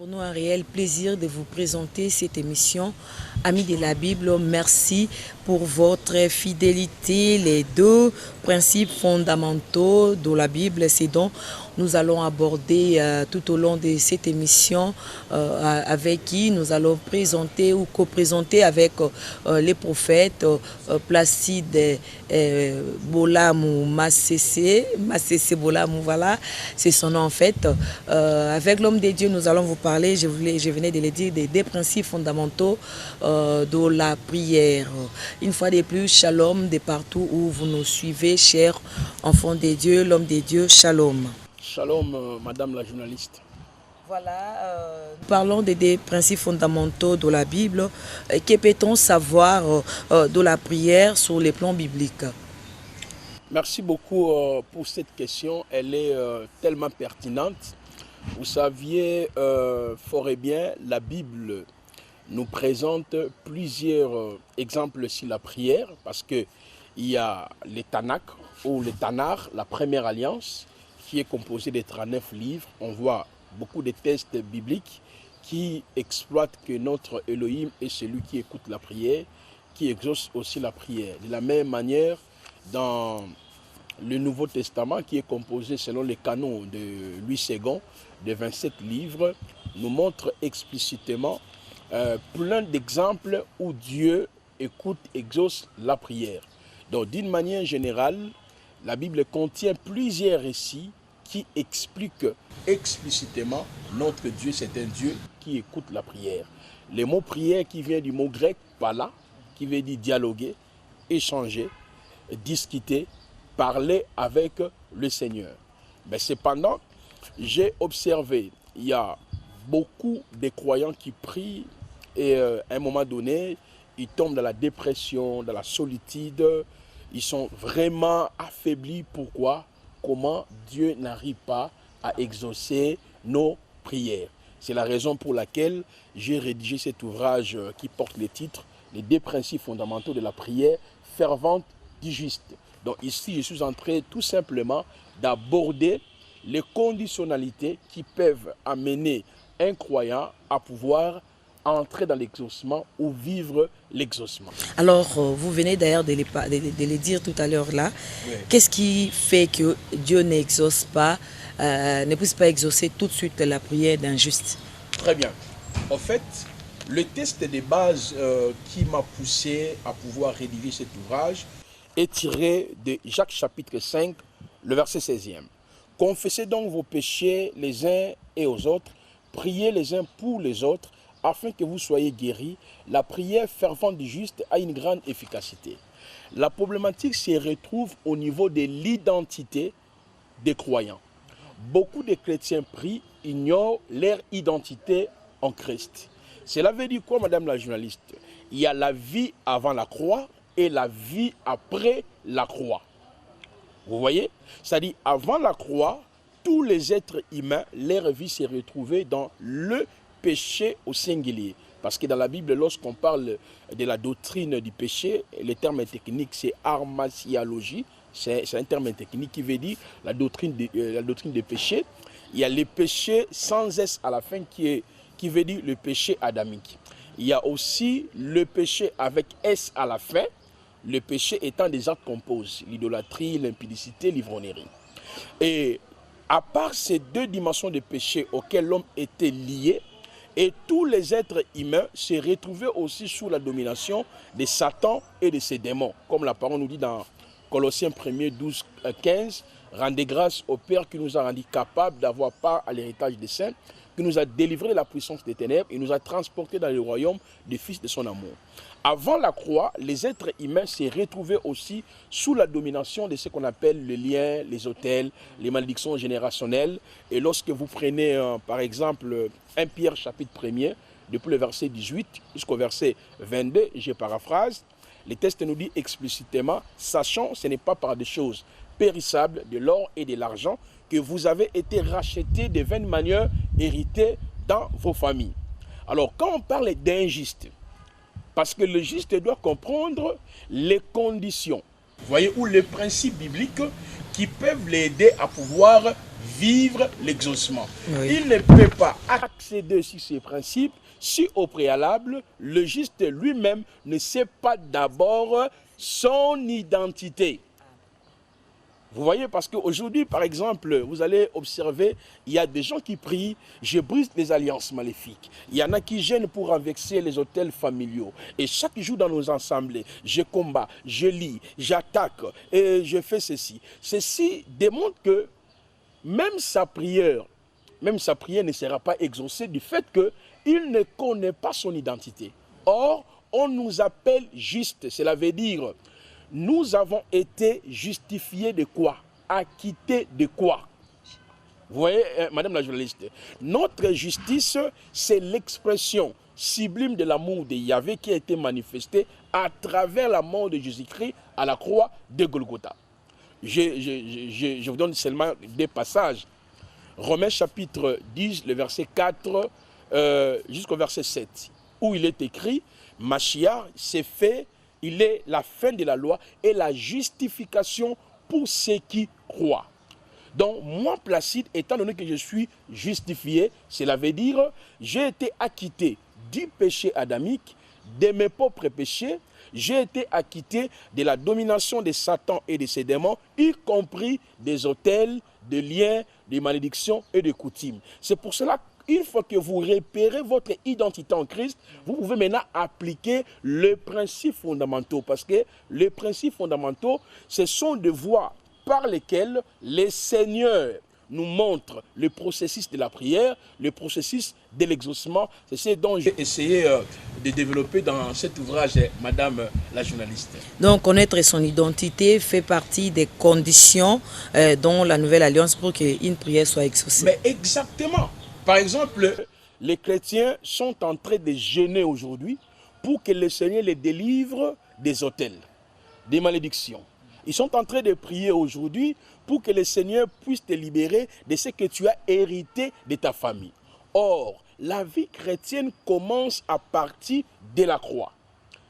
Pour nous, un réel plaisir de vous présenter cette émission. Amis de la Bible, merci pour votre fidélité. Les deux principes fondamentaux de la Bible, c'est dont nous allons aborder tout au long de cette émission avec qui nous allons présenter ou co-présenter avec les prophètes Placide Bolamou Massessé Bolamou, voilà, c'est son nom en fait. Avec l'homme de Dieu, nous allons vous parler, je venais de le dire, des principes fondamentaux de la prière. Une fois de plus, shalom de partout où vous nous suivez, chers enfants de Dieu, l'homme de Dieu, shalom. Shalom, madame la journaliste. Voilà, nous parlons des principes fondamentaux de la Bible. Que peut-on savoir de la prière sur les plans bibliques? Merci beaucoup pour cette question. Elle est tellement pertinente. Vous saviez fort et bien, la Bible nous présente plusieurs exemples sur la prière, parce qu'il y a les Tanakh ou les Tanar, la première alliance, qui est composée de 39 livres. On voit beaucoup de textes bibliques qui exploitent que notre Elohim est celui qui écoute la prière, qui exauce aussi la prière. De la même manière, dans le Nouveau Testament, qui est composé selon les canons de Louis II, de 27 livres, nous montre explicitement plein d'exemples où Dieu écoute, exauce la prière. Donc, d'une manière générale, la Bible contient plusieurs récits qui expliquent explicitement notre Dieu, c'est un Dieu qui écoute la prière. Le mot prière qui vient du mot grec pala, qui veut dire dialoguer, échanger, discuter, parler avec le Seigneur. Mais cependant, j'ai observé, il y a beaucoup de croyants qui prient et à un moment donné, ils tombent dans la dépression, dans la solitude, ils sont vraiment affaiblis. Pourquoi? Comment Dieu n'arrive pas à exaucer nos prières. C'est la raison pour laquelle j'ai rédigé cet ouvrage qui porte le titre « Les deux principes fondamentaux de la prière fervente du juste ». Donc ici, je suis en train tout simplement d'aborder les conditionnalités qui peuvent amener un croyant à pouvoir entrer dans l'exaucement ou vivre l'exaucement. Alors, vous venez d'ailleurs de les dire tout à l'heure là. Oui. Qu'est-ce qui fait que Dieu n'exauce pas, ne puisse pas exaucer tout de suite la prière d'un juste? Très bien. En fait, le test de base qui m'a poussé à pouvoir rédiger cet ouvrage est tiré de Jacques chapitre 5, le verset 16e. Confessez donc vos péchés les uns et aux autres, priez les uns pour les autres, afin que vous soyez guéris. La prière fervente du juste a une grande efficacité. La problématique se retrouve au niveau de l'identité des croyants. Beaucoup de chrétiens prient, ignorent leur identité en Christ. Cela veut dire quoi, madame la journaliste? Il y a la vie avant la croix et la vie après la croix. Vous voyez? C'est-à-dire, avant la croix, tous les êtres humains, leur vie s'est retrouvée dans le péché au singulier. Parce que dans la Bible, lorsqu'on parle de la doctrine du péché, le terme technique, c'est armasiologie. C'est un terme technique qui veut dire la doctrine des péchés. Il y a le péché sans S à la fin qui veut dire le péché adamique. Il y a aussi le péché avec S à la fin, le péché étant des actes qu'on pose, l'idolâtrie, l'impudicité, l'ivrognerie. Et à part ces deux dimensions de péché auxquelles l'homme était lié, et tous les êtres humains se retrouvaient aussi sous la domination de Satan et de ses démons. Comme la parole nous dit dans Colossiens 1er 12, 15, « Rendez grâce au Père qui nous a rendus capables d'avoir part à l'héritage des saints, qui nous a délivrés de la puissance des ténèbres et nous a transportés dans le royaume du Fils de son amour. » Avant la croix, les êtres humains se retrouvaient aussi sous la domination de ce qu'on appelle les liens, les autels, les malédictions générationnelles. Et lorsque vous prenez, par exemple, 1 Pierre chapitre 1er, depuis le verset 18 jusqu'au verset 22, je paraphrase, le texte nous dit explicitement, sachant ce n'est pas par des choses périssables, de l'or et de l'argent, que vous avez été rachetés de vaines manières héritées dans vos familles. Alors, quand on parle d'injuste, parce que le juste doit comprendre les conditions, vous voyez, ou les principes bibliques qui peuvent l'aider à pouvoir vivre l'exaucement. Oui. Il ne peut pas accéder sur ces principes si au préalable, le juste lui-même ne sait pas d'abord son identité. Vous voyez, parce qu'aujourd'hui, par exemple, vous allez observer, il y a des gens qui prient, je brise les alliances maléfiques. Il y en a qui gênent pour renverser les autels familiaux. Et chaque jour dans nos assemblées, je combats, je lis, j'attaque et je fais ceci. Ceci démontre que même sa prière ne sera pas exaucée du fait qu'il ne connaît pas son identité. Or, on nous appelle juste, cela veut dire nous avons été justifiés de quoi? Acquittés de quoi? Vous voyez, madame la journaliste, notre justice, c'est l'expression sublime de l'amour de Yahvé qui a été manifesté à travers la mort de Jésus-Christ à la croix de Golgotha. Je vous donne seulement des passages. Romains chapitre 10, le verset 4 jusqu'au verset 7, où il est écrit, Mashiach s'est fait, il est la fin de la loi et la justification pour ceux qui croient. Donc, moi, Placide, étant donné que je suis justifié, cela veut dire, j'ai été acquitté du péché adamique, de mes propres péchés, j'ai été acquitté de la domination de Satan et de ses démons, y compris des autels, des liens, des malédictions et des coutumes. C'est pour cela qu'une fois que vous repérez votre identité en Christ, vous pouvez maintenant appliquer les principes fondamentaux. Parce que les principes fondamentaux, ce sont des voies par lesquelles les seigneurs nous montrent le processus de la prière, le processus de l'exaucement. C'est ce dont j'ai essayé de développer dans cet ouvrage, madame la journaliste. Donc, connaître son identité fait partie des conditions dont la nouvelle alliance pour qu'une prière soit exaucée. Mais exactement. Par exemple, les chrétiens sont en train de jeûner aujourd'hui pour que le Seigneur les délivre des autels, des malédictions. Ils sont en train de prier aujourd'hui pour que le Seigneur puisse te libérer de ce que tu as hérité de ta famille. Or, la vie chrétienne commence à partir de la croix.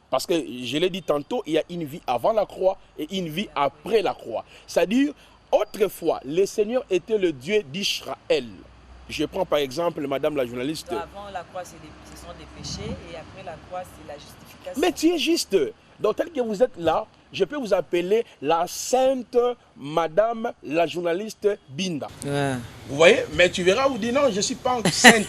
Parce que, je l'ai dit tantôt, il y a une vie avant la croix et une vie après la croix. C'est-à-dire, autrefois, le Seigneur était le Dieu d'Israël. Je prends par exemple, madame la journaliste. Avant la croix, ce sont des péchés et après la croix, c'est la justification. Mais tu es juste. Donc, tel que vous êtes là, je peux vous appeler la sainte madame la journaliste Binda. Ouais. Vous voyez? Mais tu verras, vous dites non, je ne suis pas sainte.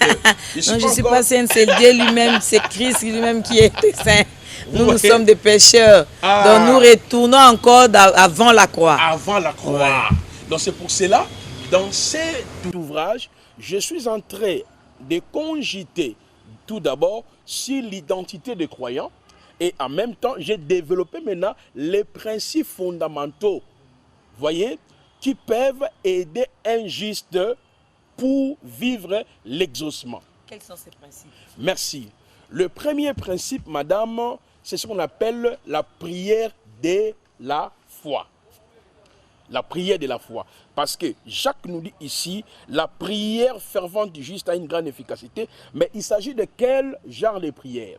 Je ne suis pas sainte, c'est Dieu lui-même, c'est Christ lui-même qui est saint. Nous sommes des pécheurs. Donc nous retournons encore avant la croix. Avant la croix. Ouais. Donc c'est pour cela, dans cet ouvrage, je suis en train de cogiter tout d'abord sur l'identité des croyants et en même temps, j'ai développé maintenant les principes fondamentaux, voyez, qui peuvent aider un juste pour vivre l'exaucement. Quels sont ces principes? Merci. Le premier principe, madame, c'est ce qu'on appelle la prière de la foi. La prière de la foi. Parce que Jacques nous dit ici, la prière fervente du juste a une grande efficacité, mais il s'agit de quel genre de prière?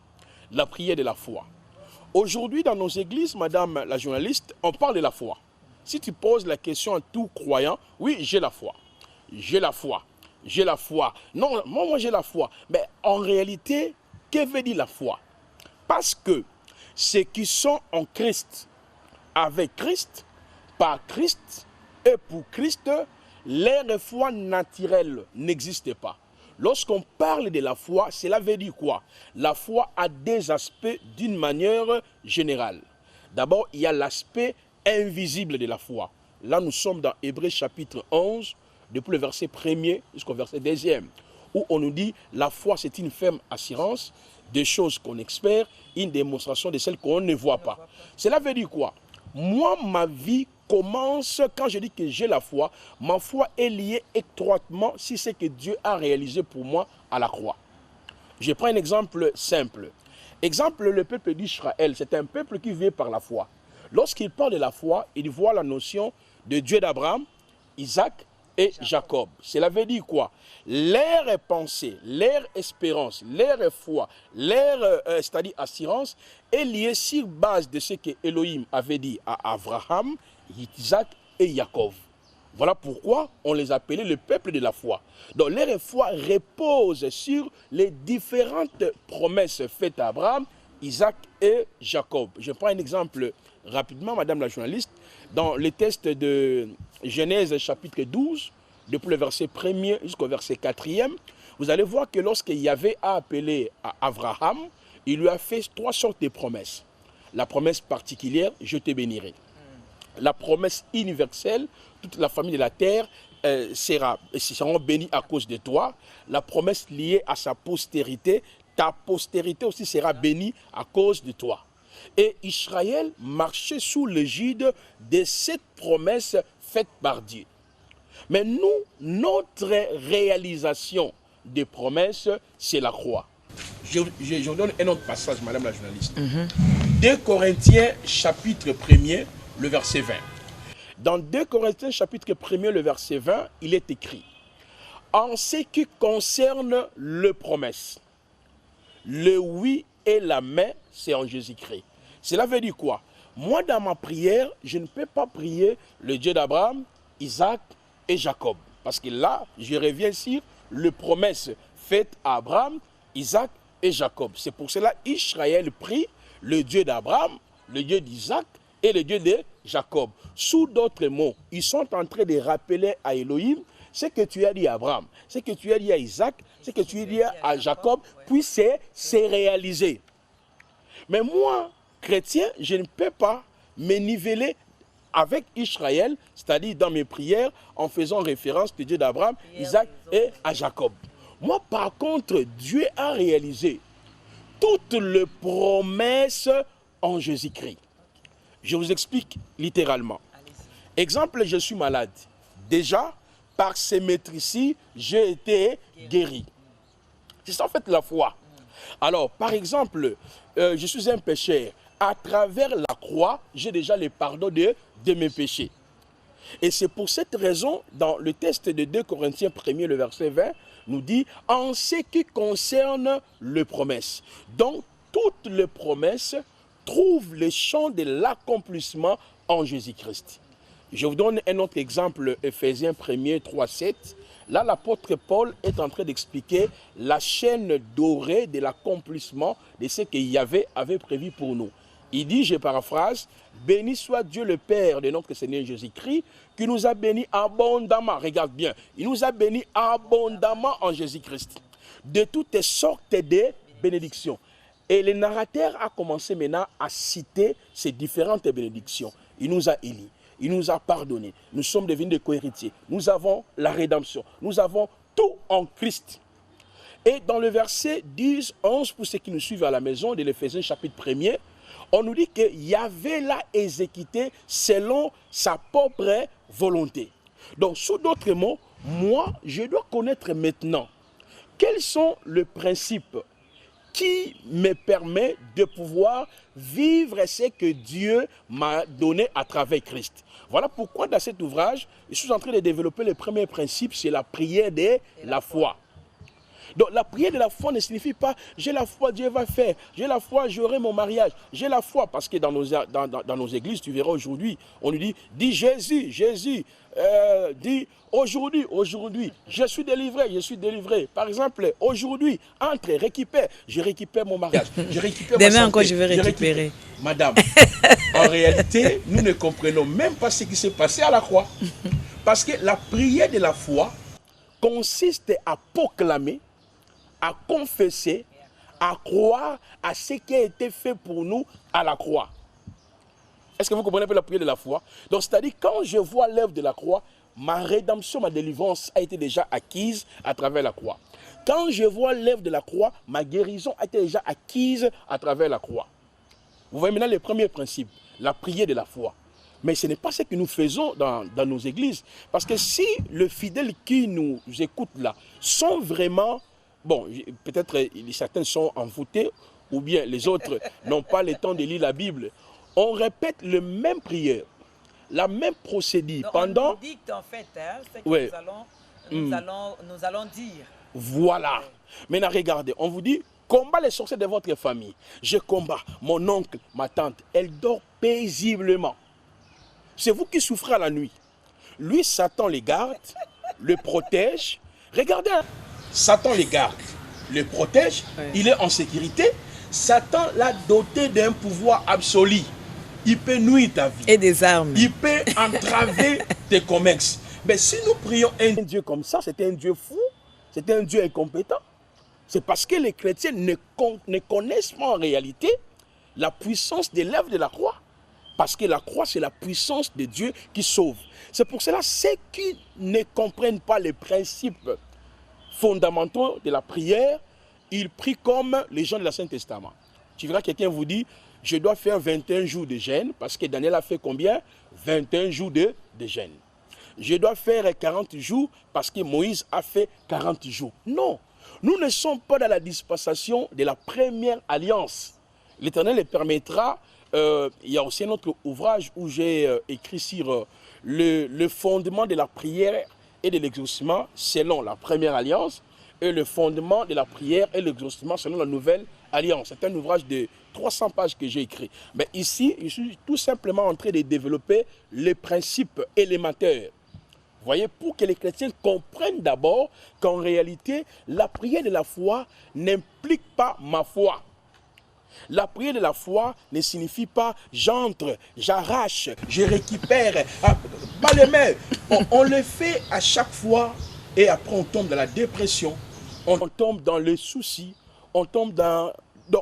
La prière de la foi. Aujourd'hui, dans nos églises, madame la journaliste, on parle de la foi. Si tu poses la question à tout croyant, oui, j'ai la foi. J'ai la foi. J'ai la foi. Non, moi j'ai la foi. Mais en réalité, que veut dire la foi? Parce que ceux qui sont en Christ, avec Christ, par Christ et pour Christ, leur foi naturelle n'existe pas. Lorsqu'on parle de la foi, cela veut dire quoi? La foi a des aspects d'une manière générale. D'abord, il y a l'aspect invisible de la foi. Là, nous sommes dans Hébreux chapitre 11, depuis le verset 1er jusqu'au verset 2e, où on nous dit la foi, c'est une ferme assurance des choses qu'on espère, une démonstration de celles qu'on ne voit pas. Cela veut dire quoi? Moi, ma vie commence, quand je dis que j'ai la foi, ma foi est liée étroitement si c'est que Dieu a réalisé pour moi à la croix. Je prends un exemple simple. Exemple, le peuple d'Israël, c'est un peuple qui vit par la foi. Lorsqu'il parle de la foi, il voit la notion de Dieu d'Abraham, Isaac et Jacob. Cela veut dire quoi? Leur pensée, leur espérance, leur foi, leur c'est-à-dire assurance est liée sur base de ce que Elohim avait dit à Abraham, Isaac et Jacob. Voilà pourquoi on les appelait le peuple de la foi. Donc leur foi repose sur les différentes promesses faites à Abraham, Isaac et Jacob. Je prends un exemple rapidement, madame la journaliste. Dans le texte de Genèse chapitre 12, depuis le verset 1er jusqu'au verset 4e, vous allez voir que lorsque Yahvé a appelé à Abraham, il lui a fait 3 sortes de promesses. La promesse particulière, je te bénirai. La promesse universelle, toute la famille de la terre seront bénies à cause de toi. La promesse liée à sa postérité, ta postérité aussi sera bénie à cause de toi. Et Israël marchait sous l'égide de cette promesse faite par Dieu. Mais nous, notre réalisation des promesses, c'est la croix. Je vous donne un autre passage, madame la journaliste. 2 Corinthiens chapitre 1er, le verset 20. Dans 2 Corinthiens chapitre 1er, le verset 20, il est écrit: en ce qui concerne les promesses, le oui et l'amen, c'est en Jésus-Christ. Cela veut dire quoi? Moi, dans ma prière, je ne peux pas prier le Dieu d'Abraham, Isaac et Jacob. Parce que là, je reviens sur les promesses faites à Abraham, Isaac et Jacob. C'est pour cela qu'Israël prie le Dieu d'Abraham, le Dieu d'Isaac et le Dieu de Jacob. Sous d'autres mots, ils sont en train de rappeler à Elohim ce que tu as dit à Abraham, ce que tu as dit à Isaac, ce que tu as dit à Jacob, puis c'est réalisé. Mais moi, chrétien, je ne peux pas me niveler avec Israël, c'est-à-dire dans mes prières, en faisant référence au Dieu d'Abraham, Isaac et à Jacob. Moi, par contre, Dieu a réalisé toutes les promesses en Jésus-Christ. Je vous explique littéralement. Exemple, je suis malade. Déjà, par ces maîtrises, j'ai été guéri. C'est ça en fait la foi. Alors, par exemple, je suis un pécheur. À travers la croix, j'ai déjà le pardon de mes péchés. Et c'est pour cette raison, dans le texte de 2 Corinthiens 1er, le verset 20, nous dit, en ce qui concerne les promesses. Donc, toutes les promesses trouvent le champ de l'accomplissement en Jésus-Christ. Je vous donne un autre exemple, Ephésiens 1er, 3, 7. Là, l'apôtre Paul est en train d'expliquer la chaîne dorée de l'accomplissement de ce que Yahvé avait prévu pour nous. Il dit, je paraphrase, « Béni soit Dieu le Père de notre Seigneur Jésus-Christ, qui nous a bénis abondamment. » Regarde bien, il nous a bénis abondamment en Jésus-Christ, de toutes sortes de bénédictions. Et le narrateur a commencé maintenant à citer ces différentes bénédictions. Il nous a élis, il nous a pardonné, nous sommes devenus des co-héritiers, nous avons la rédemption, nous avons tout en Christ. Et dans le verset 10, 11, pour ceux qui nous suivent à la maison, de l'Éphésiens chapitre 1er, on nous dit que Yahvé l'a exécuté selon sa propre volonté. Donc, sous d'autres mots, moi, je dois connaître maintenant quels sont les principes qui me permettent de pouvoir vivre ce que Dieu m'a donné à travers Christ. Voilà pourquoi dans cet ouvrage, je suis en train de développer le premier principe, c'est la prière de la foi. Donc la prière de la foi ne signifie pas « j'ai la foi, Dieu va faire, j'ai la foi, j'aurai mon mariage, j'ai la foi ». Parce que dans nos églises, tu verras aujourd'hui, on nous dit « dis Jésus, Jésus, dis aujourd'hui, aujourd'hui, je suis délivré ». Par exemple, aujourd'hui, entre, récupère, je récupère mon mariage, je récupère demain encore, je vais récupérer. Madame, en réalité, nous ne comprenons même pas ce qui s'est passé à la croix. Parce que la prière de la foi consiste à proclamer, à confesser, à croire à ce qui a été fait pour nous à la croix. Est-ce que vous comprenez un peu la prière de la foi? Donc, c'est-à-dire, quand je vois l'œuvre de la croix, ma rédemption, ma délivrance a été déjà acquise à travers la croix. Quand je vois l'œuvre de la croix, ma guérison a été déjà acquise à travers la croix. Vous voyez maintenant le premier principe, la prière de la foi. Mais ce n'est pas ce que nous faisons dans nos églises. Parce que si les fidèles qui nous écoutent là sont vraiment... Bon, peut-être certains sont envoûtés, ou bien les autres n'ont pas le temps de lire la Bible. On répète le même prière, la même procédure. Donc, pendant... on nous dicte en fait ce que ouais. nous allons dire. Voilà. Maintenant, regardez, on vous dit, combat les sorciers de votre famille. Je combats mon oncle, ma tante, elle dort paisiblement. C'est vous qui souffrez à la nuit. Lui, Satan les garde, le protège. Regardez, hein. Satan les garde, le protège, il est en sécurité. Satan l'a doté d'un pouvoir absolu. Il peut nuire ta vie. Et des armes. Il peut entraver tes commerces. Mais si nous prions un Dieu comme ça, c'est un Dieu fou, c'est un Dieu incompétent. C'est parce que les chrétiens ne connaissent pas en réalité la puissance de l'œuvre de la croix. Parce que la croix, c'est la puissance de Dieu qui sauve. C'est pour cela, ceux qui ne comprennent pas les principes fondamentaux de la prière, ils prient comme les gens de l'Ancien Testament. Tu verras quelqu'un vous dit, je dois faire 21 jours de jeûne, parce que Daniel a fait combien? 21 jours de jeûne. Je dois faire 40 jours, parce que Moïse a fait 40 jours. Non, nous ne sommes pas dans la dispensation de la première alliance. L'Éternel le permettra. Il y a aussi un autre ouvrage où j'ai écrit sur le fondement de la prière et de l'exaucement selon la première alliance et le fondement de la prière et l'exaucement selon la nouvelle alliance. C'est un ouvrage de 300 pages que j'ai écrit. Mais ici, je suis tout simplement en train de développer les principes élémentaires. Vous voyez, pour que les chrétiens comprennent d'abord qu'en réalité, la prière de la foi n'implique pas ma foi. La prière de la foi ne signifie pas j'entre, j'arrache, je récupère, pas les mains. On le fait à chaque fois et après on tombe dans la dépression, on tombe dans le souci, on tombe dans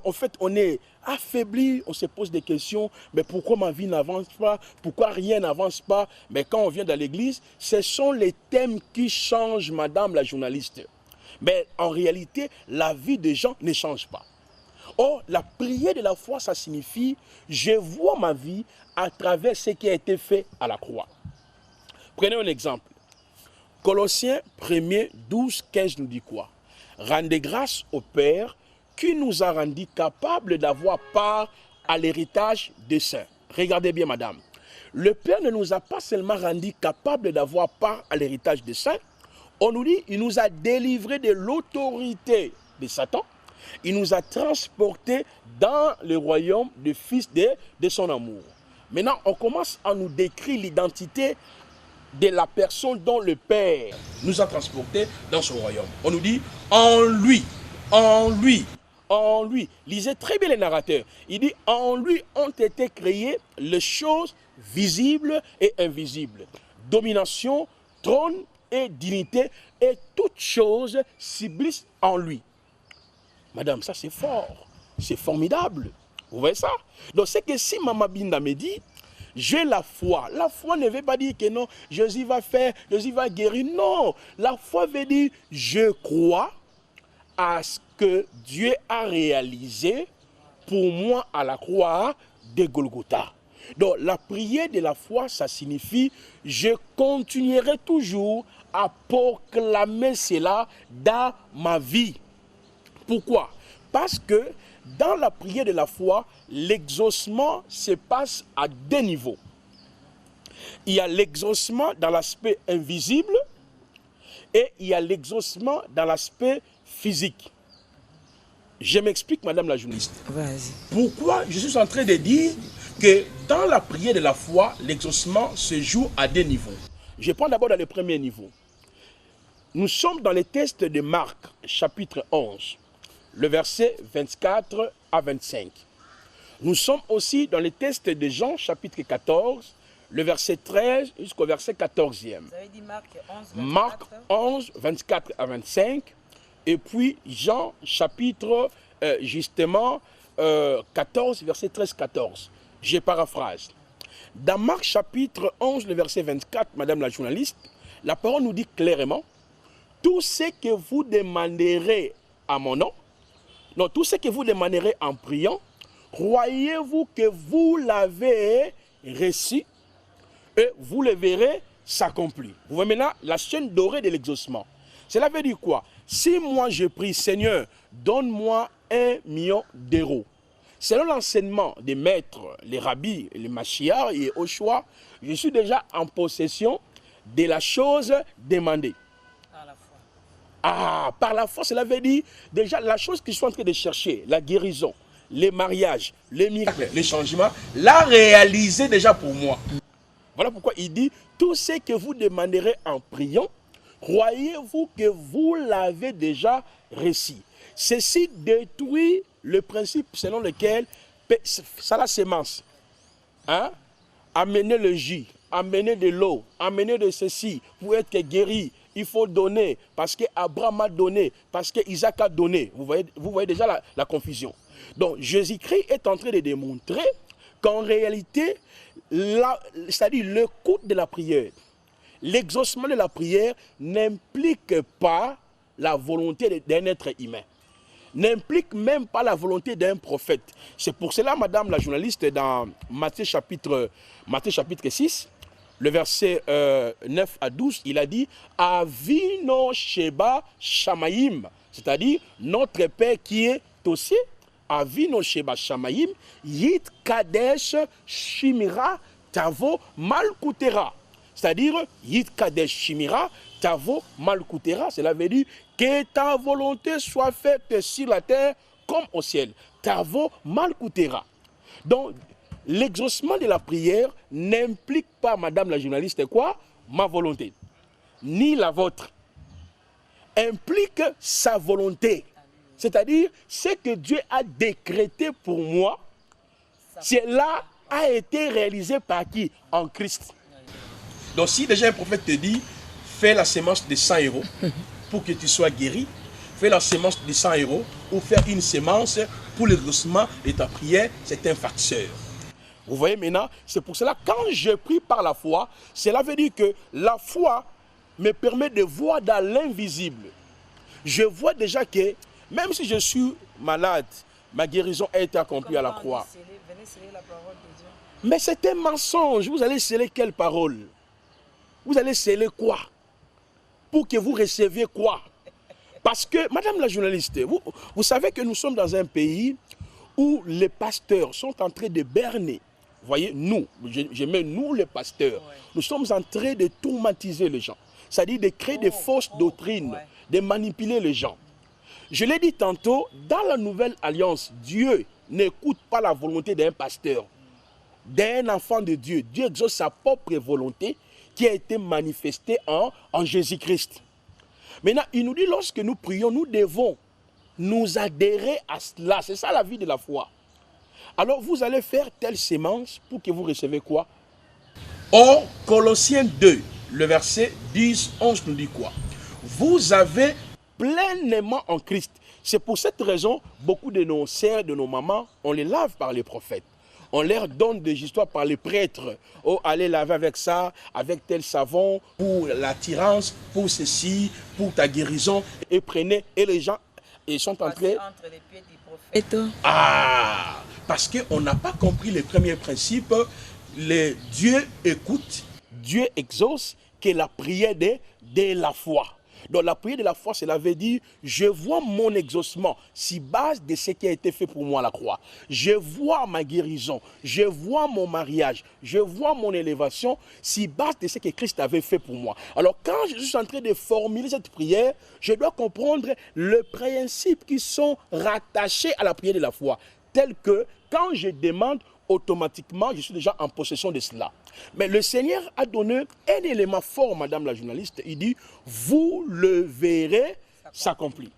en fait on est affaibli, on se pose des questions, mais pourquoi ma vie n'avance pas, pourquoi rien n'avance pas. Mais quand on vient dans l'église, ce sont les thèmes qui changent, madame la journaliste. Mais en réalité, la vie des gens ne change pas. Or, la prière de la foi, ça signifie, je vois ma vie à travers ce qui a été fait à la croix. Prenez un exemple. Colossiens 1er, 12, 15 nous dit quoi? Rendez grâce au Père qui nous a rendus capables d'avoir part à l'héritage des saints. Regardez bien, madame. Le Père ne nous a pas seulement rendus capables d'avoir part à l'héritage des saints. On nous dit, il nous a délivrés de l'autorité de Satan. Il nous a transportés dans le royaume du Fils de son amour. Maintenant, on commence à nous décrire l'identité de la personne dont le Père nous a transportés dans son royaume. On nous dit, en lui, en lui, en lui. Lisez très bien les narrateurs. Il dit, en lui ont été créées les choses visibles et invisibles. Domination, trône et dignité, et toutes choses subsistent en lui. Madame, ça c'est fort, c'est formidable. Vous voyez ça? Donc c'est que si Mama Binda me dit, j'ai la foi ne veut pas dire que non, Jésus va faire, Jésus va guérir. Non, la foi veut dire, je crois à ce que Dieu a réalisé pour moi à la croix de Golgotha. Donc la prière de la foi, ça signifie, je continuerai toujours à proclamer cela dans ma vie. Pourquoi? Parce que dans la prière de la foi, l'exaucement se passe à deux niveaux. Il y a l'exaucement dans l'aspect invisible et il y a l'exaucement dans l'aspect physique. Je m'explique, madame la journaliste. Vas-y. Pourquoi je suis en train de dire que dans la prière de la foi, l'exaucement se joue à deux niveaux. Je prends d'abord dans le premier niveau. Nous sommes dans le texte de Marc, chapitre 11. Le verset 24 à 25. Nous sommes aussi dans le texte de Jean, chapitre 14, le verset 13 jusqu'au verset 14e. Vous avez dit Marc 11, 24. Marc 11, 24 à 25. Et puis Jean, chapitre 14, verset 13-14. Je paraphrase. Dans Marc, chapitre 11, le verset 24, madame la journaliste, la parole nous dit clairement, tout ce que vous demanderez à mon nom, non, tout ce que vous demanderez en priant, croyez-vous que vous l'avez reçu et vous le verrez s'accomplir. Vous voyez maintenant la chaîne dorée de l'exaucement. Cela veut dire quoi? Si moi je prie, Seigneur, donne-moi 1 million d'euros. Selon l'enseignement des maîtres, les rabbis, les machiars et au choix, je suis déjà en possession de la chose demandée. Ah, par la foi, cela veut dire déjà la chose que je suis en train de chercher, la guérison, les mariages, les miracles, les changements, l'a réalisé déjà pour moi. Voilà pourquoi il dit, tout ce que vous demanderez en priant, croyez-vous que vous l'avez déjà reçu. Ceci détruit le principe selon lequel ça la sémence. Hein? Amener le jus, amener de l'eau, amener de ceci pour être guéri. Il faut donner parce qu'Abraham a donné, parce qu'Isaac a donné. Vous voyez déjà la confusion. Donc Jésus-Christ est en train de démontrer qu'en réalité, c'est-à-dire le coût de la prière, l'exaucement de la prière n'implique pas la volonté d'un être humain. N'implique même pas la volonté d'un prophète. C'est pour cela, madame la journaliste, dans Matthieu chapitre 6, le verset 9 à 12, il a dit « Avino Sheba Shamayim », c'est-à-dire notre Père qui est aussi Avino Sheba Shamayim, Yit Kadesh Shimira Tavo Malkutera. C'est-à-dire, Yit Kadesh Shimira Tavo Malkutera. Cela veut dire que ta volonté soit faite sur la terre comme au ciel. Tavo Malkutera. Donc, l'exaucement de la prière n'implique pas, madame la journaliste, quoi? Ma volonté, ni la vôtre. Implique sa volonté. C'est-à-dire, ce que Dieu a décrété pour moi, cela a été réalisé par qui? En Christ. Donc si déjà un prophète te dit, fais la sémence de 100 euros pour que tu sois guéri, fais la sémence de 100 euros ou faire une sémence pour l'exaucement de ta prière, c'est un facteur. Vous voyez maintenant, c'est pour cela quand je prie par la foi, cela veut dire que la foi me permet de voir dans l'invisible. Je vois déjà que même si je suis malade, ma guérison a été accomplie à la croix. Mais c'est un mensonge. Vous allez sceller quelle parole? Vous allez sceller quoi? Pour que vous receviez quoi? Parce que, madame la journaliste, vous savez que nous sommes dans un pays où les pasteurs sont en train de berner. Vous voyez, nous, je mets nous les pasteurs, nous sommes en train de traumatiser les gens. C'est-à-dire de créer des fausses doctrines, de manipuler les gens. Je l'ai dit tantôt, dans la nouvelle alliance, Dieu n'écoute pas la volonté d'un pasteur, d'un enfant de Dieu. Dieu exauce sa propre volonté qui a été manifestée en Jésus-Christ. Maintenant, il nous dit, lorsque nous prions, nous devons nous adhérer à cela. C'est ça la vie de la foi. Alors, vous allez faire telle sémence pour que vous recevez quoi? Or, Colossiens 2, le verset 10-11 nous dit quoi? Vous avez pleinement en Christ. C'est pour cette raison, beaucoup de nos sœurs, de nos mamans, on les lave par les prophètes. On leur donne des histoires par les prêtres. Oh, allez laver avec ça, avec tel savon, pour l'attirance, pour ceci, pour ta guérison. Et prenez, et les gens, ils sont entrés entre les pieds du prophète. Ah, parce qu'on n'a pas compris les premiers principes. Dieu écoute, Dieu exauce, que la prière de la foi. Donc la prière de la foi, cela veut dire, je vois mon exaucement sur base de ce qui a été fait pour moi à la croix. Je vois ma guérison, je vois mon mariage, je vois mon élévation sur base de ce que Christ avait fait pour moi. Alors quand je suis en train de formuler cette prière, je dois comprendre les principes qui sont rattachés à la prière de la foi. Tels que quand je demande, automatiquement, je suis déjà en possession de cela. Mais le Seigneur a donné un élément fort, madame la journaliste. Il dit, vous le verrez s'accomplir.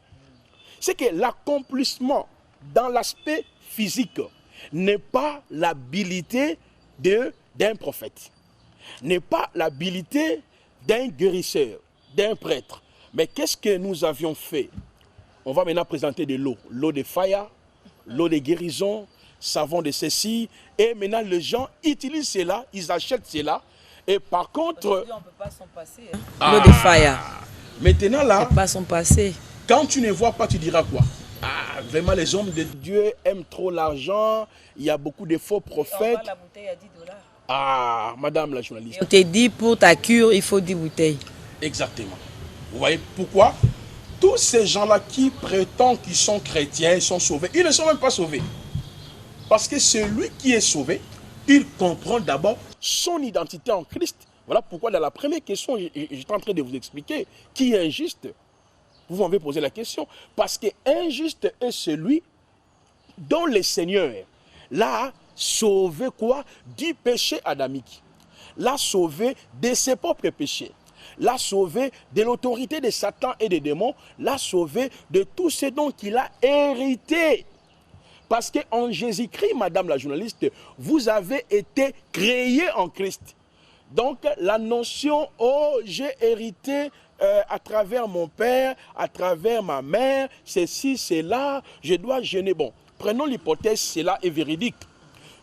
C'est que l'accomplissement dans l'aspect physique n'est pas l'habilité d'un prophète, n'est pas l'habilité d'un guérisseur, d'un prêtre. Mais qu'est-ce que nous avions fait? On va maintenant présenter de l'eau. L'eau de fire, l'eau de guérison, savon de ceci, et maintenant les gens utilisent cela, ils achètent cela, et par contre... On ne peut pas s'en passer. L'eau de fire. Maintenant là, on peut pas s'en passer. Quand tu ne vois pas, tu diras quoi? Ah, vraiment les hommes de Dieu aiment trop l'argent, il y a beaucoup de faux prophètes. La bouteille à 10 $. Ah, madame la journaliste. On te dit pour ta cure, il faut 10 bouteilles. Exactement. Vous voyez pourquoi? Tous ces gens-là qui prétendent qu'ils sont chrétiens, ils sont sauvés, ils ne sont même pas sauvés. Parce que celui qui est sauvé, il comprend d'abord son identité en Christ. Voilà pourquoi dans la première question, j'étais en train de vous expliquer qui est injuste. Vous m'avez posé la question. Parce que injuste est celui dont le Seigneur l'a sauvé quoi? Du péché adamique. l'a sauvé de ses propres péchés, l'a sauvé de l'autorité de Satan et des démons, l'a sauvé de tout ce dont il a hérité. Parce qu'en Jésus-Christ, madame la journaliste, vous avez été créé en Christ. Donc la notion « oh, j'ai hérité à travers mon père, à travers ma mère, ceci, cela, je dois jeûner ». Bon, prenons l'hypothèse, cela est véridique.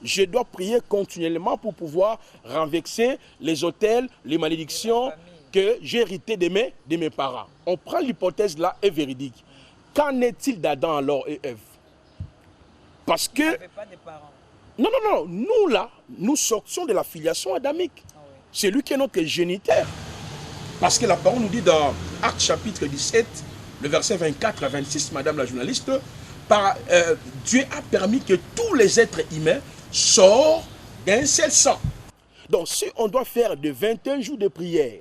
Je dois prier continuellement pour pouvoir renverser les autels, les malédictions que j'ai héritées de mes parents. On prend l'hypothèse là, est véridique. Qu'en est-il d'Adam alors et Ève? Parce que... pas de parents. Non, non, non, nous là, nous sortions de la filiation adamique. Ah oui. C'est lui qui est notre géniteur. Parce que la parole nous dit dans Actes chapitre 17, le verset 24 à 26, madame la journaliste, Dieu a permis que tous les êtres humains sortent d'un seul sang. Donc si on doit faire de 21 jours de prière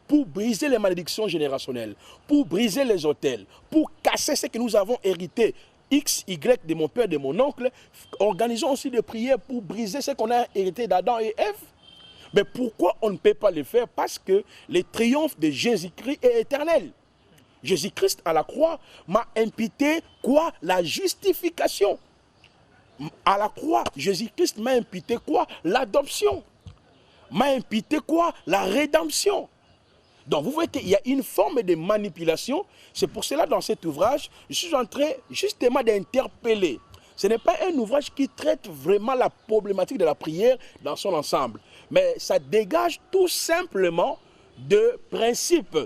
pour briser les malédictions générationnelles, pour briser les autels, pour casser ce que nous avons hérité, X, Y de mon père, de mon oncle, organisons aussi des prières pour briser ce qu'on a hérité d'Adam et Ève. Mais pourquoi on ne peut pas le faire? Parce que le triomphe de Jésus-Christ est éternel. Jésus-Christ à la croix m'a imputé quoi? La justification. À la croix, Jésus-Christ m'a imputé quoi? L'adoption. M'a imputé quoi? La rédemption. Donc vous voyez qu'il y a une forme de manipulation. C'est pour cela dans cet ouvrage, je suis en train justement d'interpeller. Ce n'est pas un ouvrage qui traite vraiment la problématique de la prière dans son ensemble. Mais ça dégage tout simplement de principes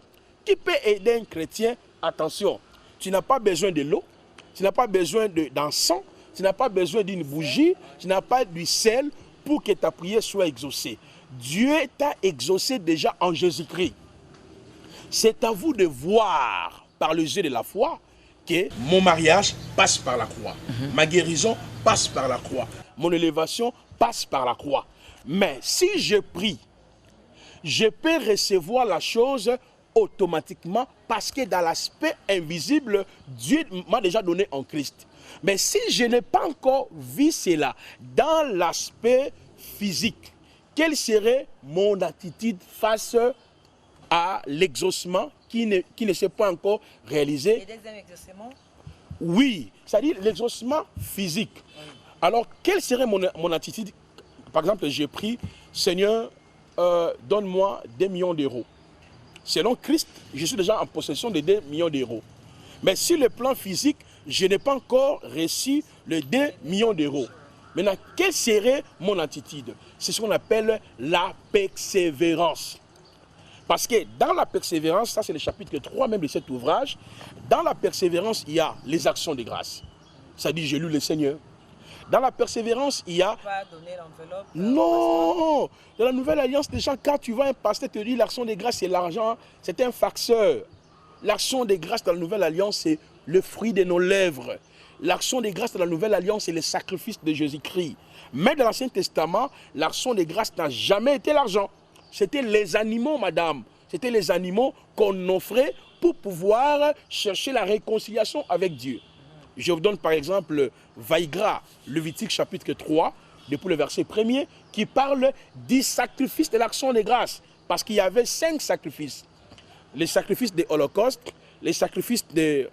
qui peuvent aider un chrétien. Attention, tu n'as pas besoin de l'eau, tu n'as pas besoin d'encens, tu n'as pas besoin d'une bougie, tu n'as pas du sel pour que ta prière soit exaucée. Dieu t'a exaucé déjà en Jésus-Christ. C'est à vous de voir par le jeu de la foi que mon mariage passe par la croix. Ma guérison passe par la croix. Mon élévation passe par la croix. Mais si je prie, je peux recevoir la chose automatiquement parce que dans l'aspect invisible, Dieu m'a déjà donné en Christ. Mais si je n'ai pas encore vu cela dans l'aspect physique, quelle serait mon attitude face à l'exaucement qui ne s'est pas encore réalisé? Et deuxième exaucement? Oui, c'est-à-dire l'exaucement physique. Oui. Alors, quelle serait mon attitude? Par exemple, j'ai pris, Seigneur, donne-moi 2 millions d'euros. Selon Christ, je suis déjà en possession de 2 millions d'euros. Mais sur le plan physique, je n'ai pas encore reçu les 2 millions d'euros. Maintenant, quelle serait mon attitude? C'est ce qu'on appelle la persévérance. Parce que dans la persévérance, ça c'est le chapitre 3 même de cet ouvrage, dans la persévérance, il y a les actions de grâce. Ça dit, j'ai lu le Seigneur. Dans la persévérance, il y a... Pas donner l'enveloppe. Non! Dans la nouvelle alliance, déjà, quand tu vois un pasteur te dire l'action de grâce, c'est l'argent, c'est un farceur. L'action de grâce dans la nouvelle alliance, c'est le fruit de nos lèvres. L'action de grâce dans la nouvelle alliance, c'est le sacrifice de Jésus-Christ. Mais dans l'Ancien Testament, l'action de grâce n'a jamais été l'argent. C'était les animaux, madame. C'était les animaux qu'on offrait pour pouvoir chercher la réconciliation avec Dieu. Je vous donne par exemple Vaïgra, Lévitique chapitre 3, depuis le verset 1er, qui parle du sacrifice de l'action de grâce. Parce qu'il y avait 5 sacrifices. Les sacrifices de l'Holocauste, les sacrifices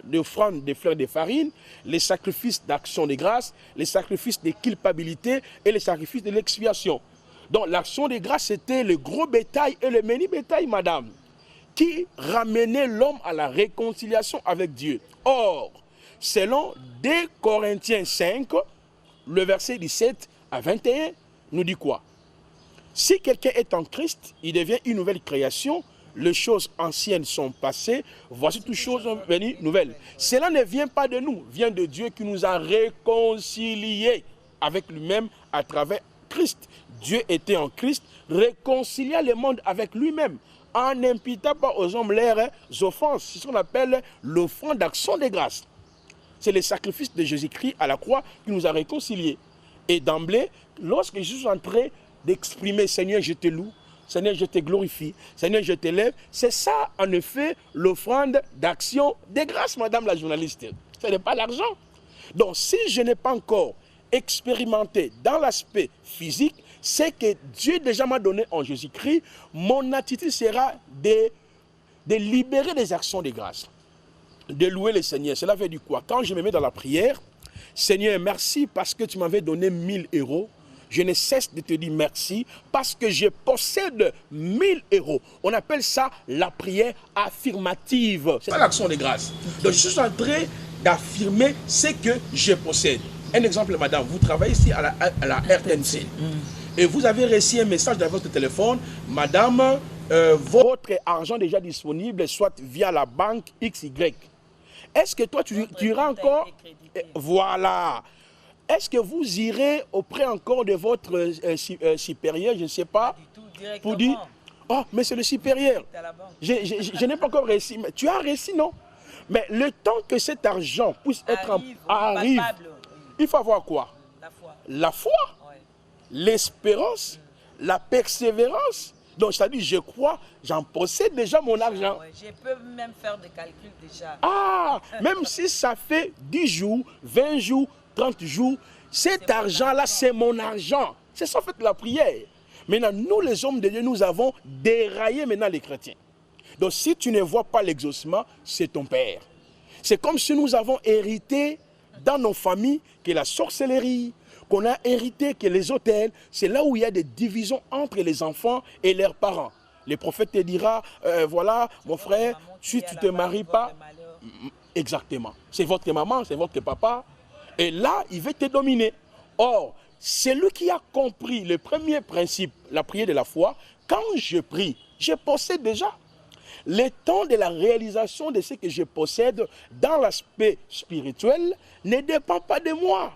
d'offrande de fleurs de farine, les sacrifices d'action de grâce, les sacrifices de culpabilité et les sacrifices de l'expiation. Donc l'action de grâce, c'était le gros bétail et le mini bétail, madame, qui ramenait l'homme à la réconciliation avec Dieu. Or, selon 2 Corinthiens 5, le verset 17 à 21, nous dit quoi? Si quelqu'un est en Christ, il devient une nouvelle création. Les choses anciennes sont passées, voici toutes choses sont venues nouvelles. Cela ne vient pas de nous, vient de Dieu qui nous a réconciliés avec lui-même à travers Christ. Dieu était en Christ, réconciliant le monde avec lui-même, en n'imputant pas aux hommes leurs offenses. C'est ce qu'on appelle l'offrande d'action de grâce. C'est le sacrifice de Jésus-Christ à la croix qui nous a réconciliés. Et d'emblée, lorsque je suis en train d'exprimer, Seigneur, je te loue, Seigneur, je te glorifie, Seigneur, je t'élève, c'est ça, en effet, l'offrande d'action de grâce, madame la journaliste. Ce n'est pas l'argent. Donc, si je n'ai pas encore expérimenté dans l'aspect physique, c'est que Dieu déjà m'a donné en Jésus-Christ, mon attitude sera de libérer des actions de grâce, de louer le Seigneur. Cela veut dire quoi? Quand je me mets dans la prière, Seigneur, merci parce que tu m'avais donné 1000 euros. Je ne cesse de te dire merci parce que je possède 1000 euros. On appelle ça la prière affirmative. C'est pas l'action de grâce. Donc je suis en train d'affirmer ce que je possède. Un exemple, madame, vous travaillez ici à la RTNC. Et vous avez reçu un message dans votre téléphone. Madame, votre argent déjà disponible, soit via la banque XY. Est-ce que toi, tu iras encore... Voilà. Est-ce que vous irez auprès encore de votre supérieur, je ne sais pas, pour dire, oh, mais c'est le supérieur. Je n'ai pas encore réussi. Mais tu as réussi, non? Mais le temps que cet argent puisse arrive, il faut avoir quoi? La foi, l'espérance, la persévérance. Donc, c'est-à-dire, je crois, j'en possède déjà mon argent. Je peux même faire des calculs déjà. Ah, même si ça fait 10 jours, 20 jours, 30 jours, cet argent-là, c'est mon argent. C'est ça, en fait, la prière. Maintenant, nous, les hommes de Dieu, nous avons déraillé maintenant les chrétiens. Donc, si tu ne vois pas l'exaucement, c'est ton père. C'est comme si nous avons hérité dans nos familles que la sorcellerie, qu'on a hérité que les autels, c'est là où il y a des divisions entre les enfants et leurs parents. Le prophète te dira, voilà, mon frère, si tu ne te maries pas, exactement, c'est votre maman, c'est votre papa, et là, il veut te dominer. Or, celui qui a compris le premier principe, la prière de la foi, quand je prie, je possède déjà. Le temps de la réalisation de ce que je possède dans l'aspect spirituel ne dépend pas de moi.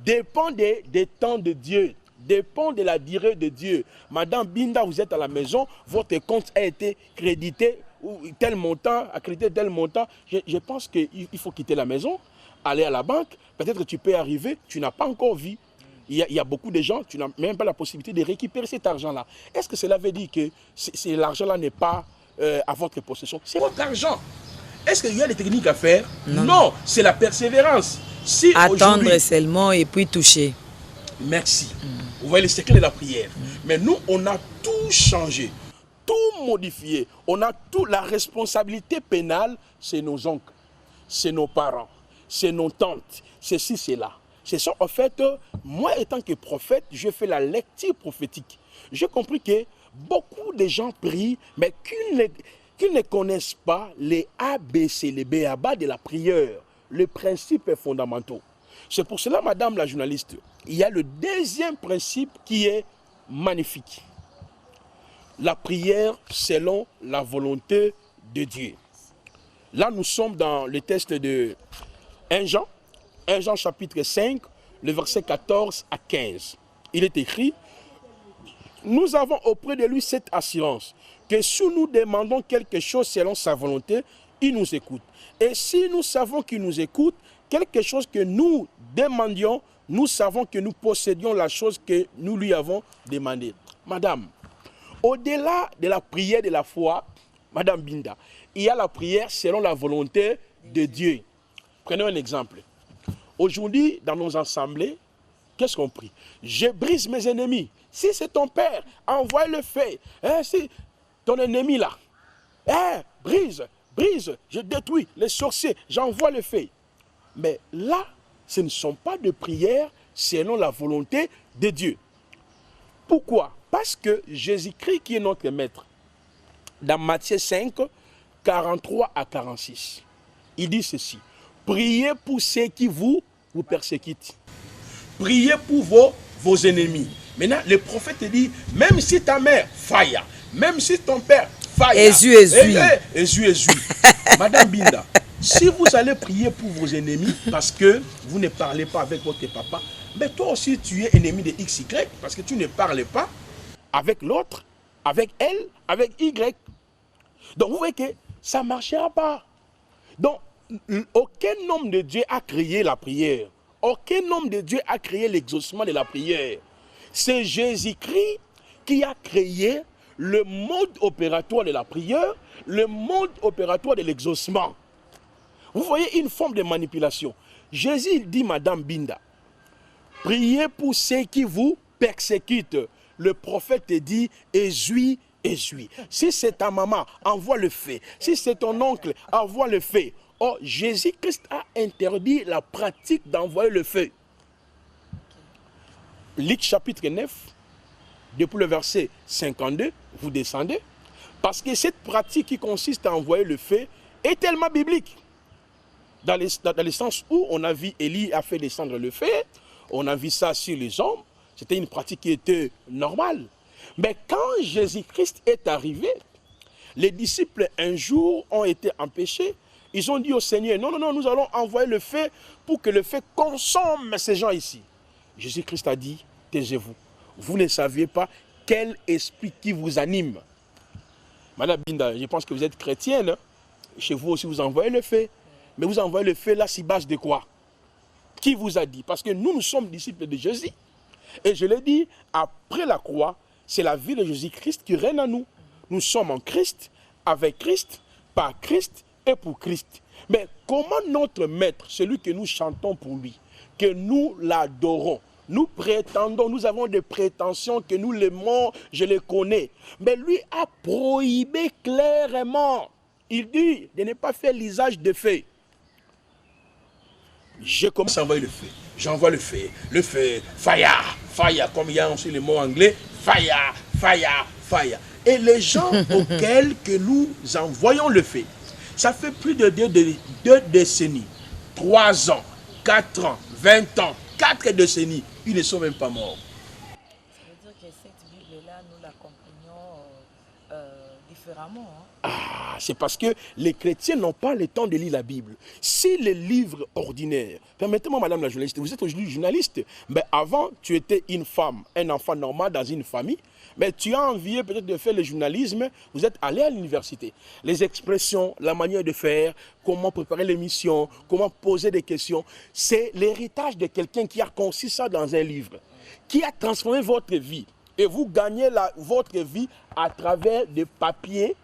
Dépend des temps de Dieu, dépend de la durée de Dieu. Madame Binda, vous êtes à la maison, votre compte a été crédité, ou tel montant, accrédité tel montant. Je pense qu'il faut quitter la maison, aller à la banque. Peut-être que tu peux arriver, tu n'as pas encore vu. Il y a beaucoup de gens, tu n'as même pas la possibilité de récupérer cet argent-là. Est-ce que cela veut dire que l'argent-là n'est pas à votre possession? C'est votre argent. Est-ce qu'il y a des techniques à faire? Non, c'est la persévérance. Si attendre seulement et puis toucher. Merci. Vous voyez le secret de la prière. Mais nous, on a tout changé, tout modifié. On a tout, la responsabilité pénale, c'est nos oncles, c'est nos parents, c'est nos tantes, c'est ci, c'est là. C'est ça, en fait, moi, étant que prophète, je fais la lecture prophétique. J'ai compris que beaucoup de gens prient, mais qu'ils ne connaissent pas les ABC, les B.A.B.A. de la prière. Les principes fondamentaux. C'est pour cela, madame la journaliste, il y a le deuxième principe qui est magnifique. La prière selon la volonté de Dieu. Là, nous sommes dans le texte de 1 Jean chapitre 5, le verset 14 à 15. Il est écrit, « Nous avons auprès de lui cette assurance, que si nous demandons quelque chose selon sa volonté, il nous écoute. Et si nous savons qu'il nous écoute, quelque chose que nous demandions, nous savons que nous possédions la chose que nous lui avons demandée. » Madame, au-delà de la prière de la foi, Madame Binda, il y a la prière selon la volonté de Dieu. Prenons un exemple. Aujourd'hui, dans nos assemblées, qu'est-ce qu'on prie? Je brise mes ennemis. Si c'est ton père, envoie le feu. Si ton ennemi là, brise, je détruis les sorciers, j'envoie le feu. Mais là, ce ne sont pas de prières selon la volonté de Dieu. Pourquoi? Parce que Jésus-Christ, qui est notre maître, dans Matthieu 5, 43 à 46, il dit ceci: priez pour ceux qui vous persécutent. Priez pour vos ennemis. Maintenant, le prophète dit, même si ta mère faille, même si ton père faille, Jésus. Madame Binda, si vous allez prier pour vos ennemis parce que vous ne parlez pas avec votre papa, mais toi aussi tu es ennemi de XY parce que tu ne parles pas avec l'autre, avec elle, avec Y. Donc vous voyez que ça ne marchera pas. Donc aucun homme de Dieu a créé la prière. Aucun homme de Dieu a créé l'exaucement de la prière. C'est Jésus-Christ qui a créé le mode opératoire de la prière, le mode opératoire de l'exaucement. Vous voyez une forme de manipulation. Jésus dit, Madame Binda, priez pour ceux qui vous persécutent. le prophète te dit, essuie, essuie. Si c'est ta maman, envoie le feu. Si c'est ton oncle, envoie le feu. Oh, Jésus-Christ a interdit la pratique d'envoyer le feu. Luc chapitre 9, depuis le verset 52, vous descendez. Parce que cette pratique qui consiste à envoyer le feu est tellement biblique. Dans le sens où on a vu Élie a fait descendre le feu, on a vu ça sur les hommes, c'était une pratique qui était normale. Mais quand Jésus-Christ est arrivé, les disciples un jour ont été empêchés. Ils ont dit au Seigneur, non, non, non, nous allons envoyer le feu pour que le feu consomme ces gens ici. Jésus-Christ a dit, taisez-vous. Vous ne saviez pas quel esprit qui vous anime. Madame Binda, je pense que vous êtes chrétienne. Chez vous aussi, vous envoyez le feu. Mais vous envoyez le feu là, sur base de quoi? Qui vous a dit? Parce que nous sommes disciples de Jésus. Et je l'ai dit, après la croix, c'est la vie de Jésus-Christ qui règne en nous. Nous sommes en Christ, avec Christ, par Christ et pour Christ. Mais comment notre maître, celui que nous chantons pour lui, que nous l'adorons, nous prétendons, nous avons des prétentions que nous l'aimons, je les connais. Mais lui a prohibé clairement. Il dit de ne pas faire l'usage de feu. Je commence à envoyer le feu. J'envoie le feu, fire, fire, comme il y a aussi le mot anglais, fire, fire, fire. Et les gens auxquels que nous envoyons le feu, ça fait plus de 2 décennies, 3 ans, 4 ans, 20 ans, 4 décennies, ils ne sont même pas morts. Ça veut dire que cette Bible-là, nous la comprenons différemment. Hein? Ah, c'est parce que les chrétiens n'ont pas le temps de lire la Bible. Si les livres ordinaires, permettez-moi madame la journaliste, vous êtes aujourd'hui journaliste, mais avant tu étais une femme, un enfant normal dans une famille, mais tu as envie peut-être de faire le journalisme, vous êtes allé à l'université. Les expressions, la manière de faire, comment préparer l'émission, comment poser des questions, c'est l'héritage de quelqu'un qui a conçu ça dans un livre, qui a transformé votre vie. Et vous gagnez votre vie à travers des papiers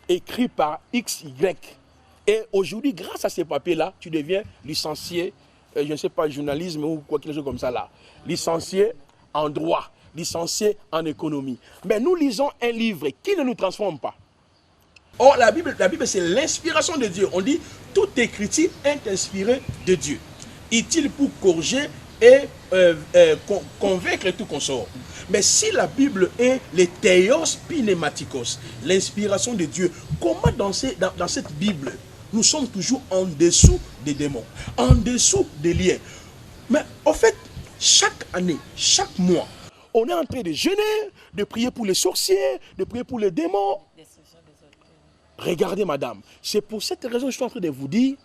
écrits par XY. Et aujourd'hui, grâce à ces papiers-là, tu deviens licencié, je ne sais pas, journalisme ou quoi quelque chose comme ça là. Licencié en droit, licencié en économie. Mais nous lisons un livre qui ne nous transforme pas. Or, la Bible c'est l'inspiration de Dieu. On dit, toute écriture est inspirée de Dieu. Utile pour corriger et convaincre tout consort. Mais si la Bible est le théos pneumatikos, l'inspiration de Dieu, comment dans cette Bible, nous sommes toujours en dessous des démons, en dessous des liens. Mais en fait, chaque année, chaque mois, on est en train de jeûner, de prier pour les sorciers, de prier pour les démons. Regardez madame, c'est pour cette raison que je suis en train de vous dire,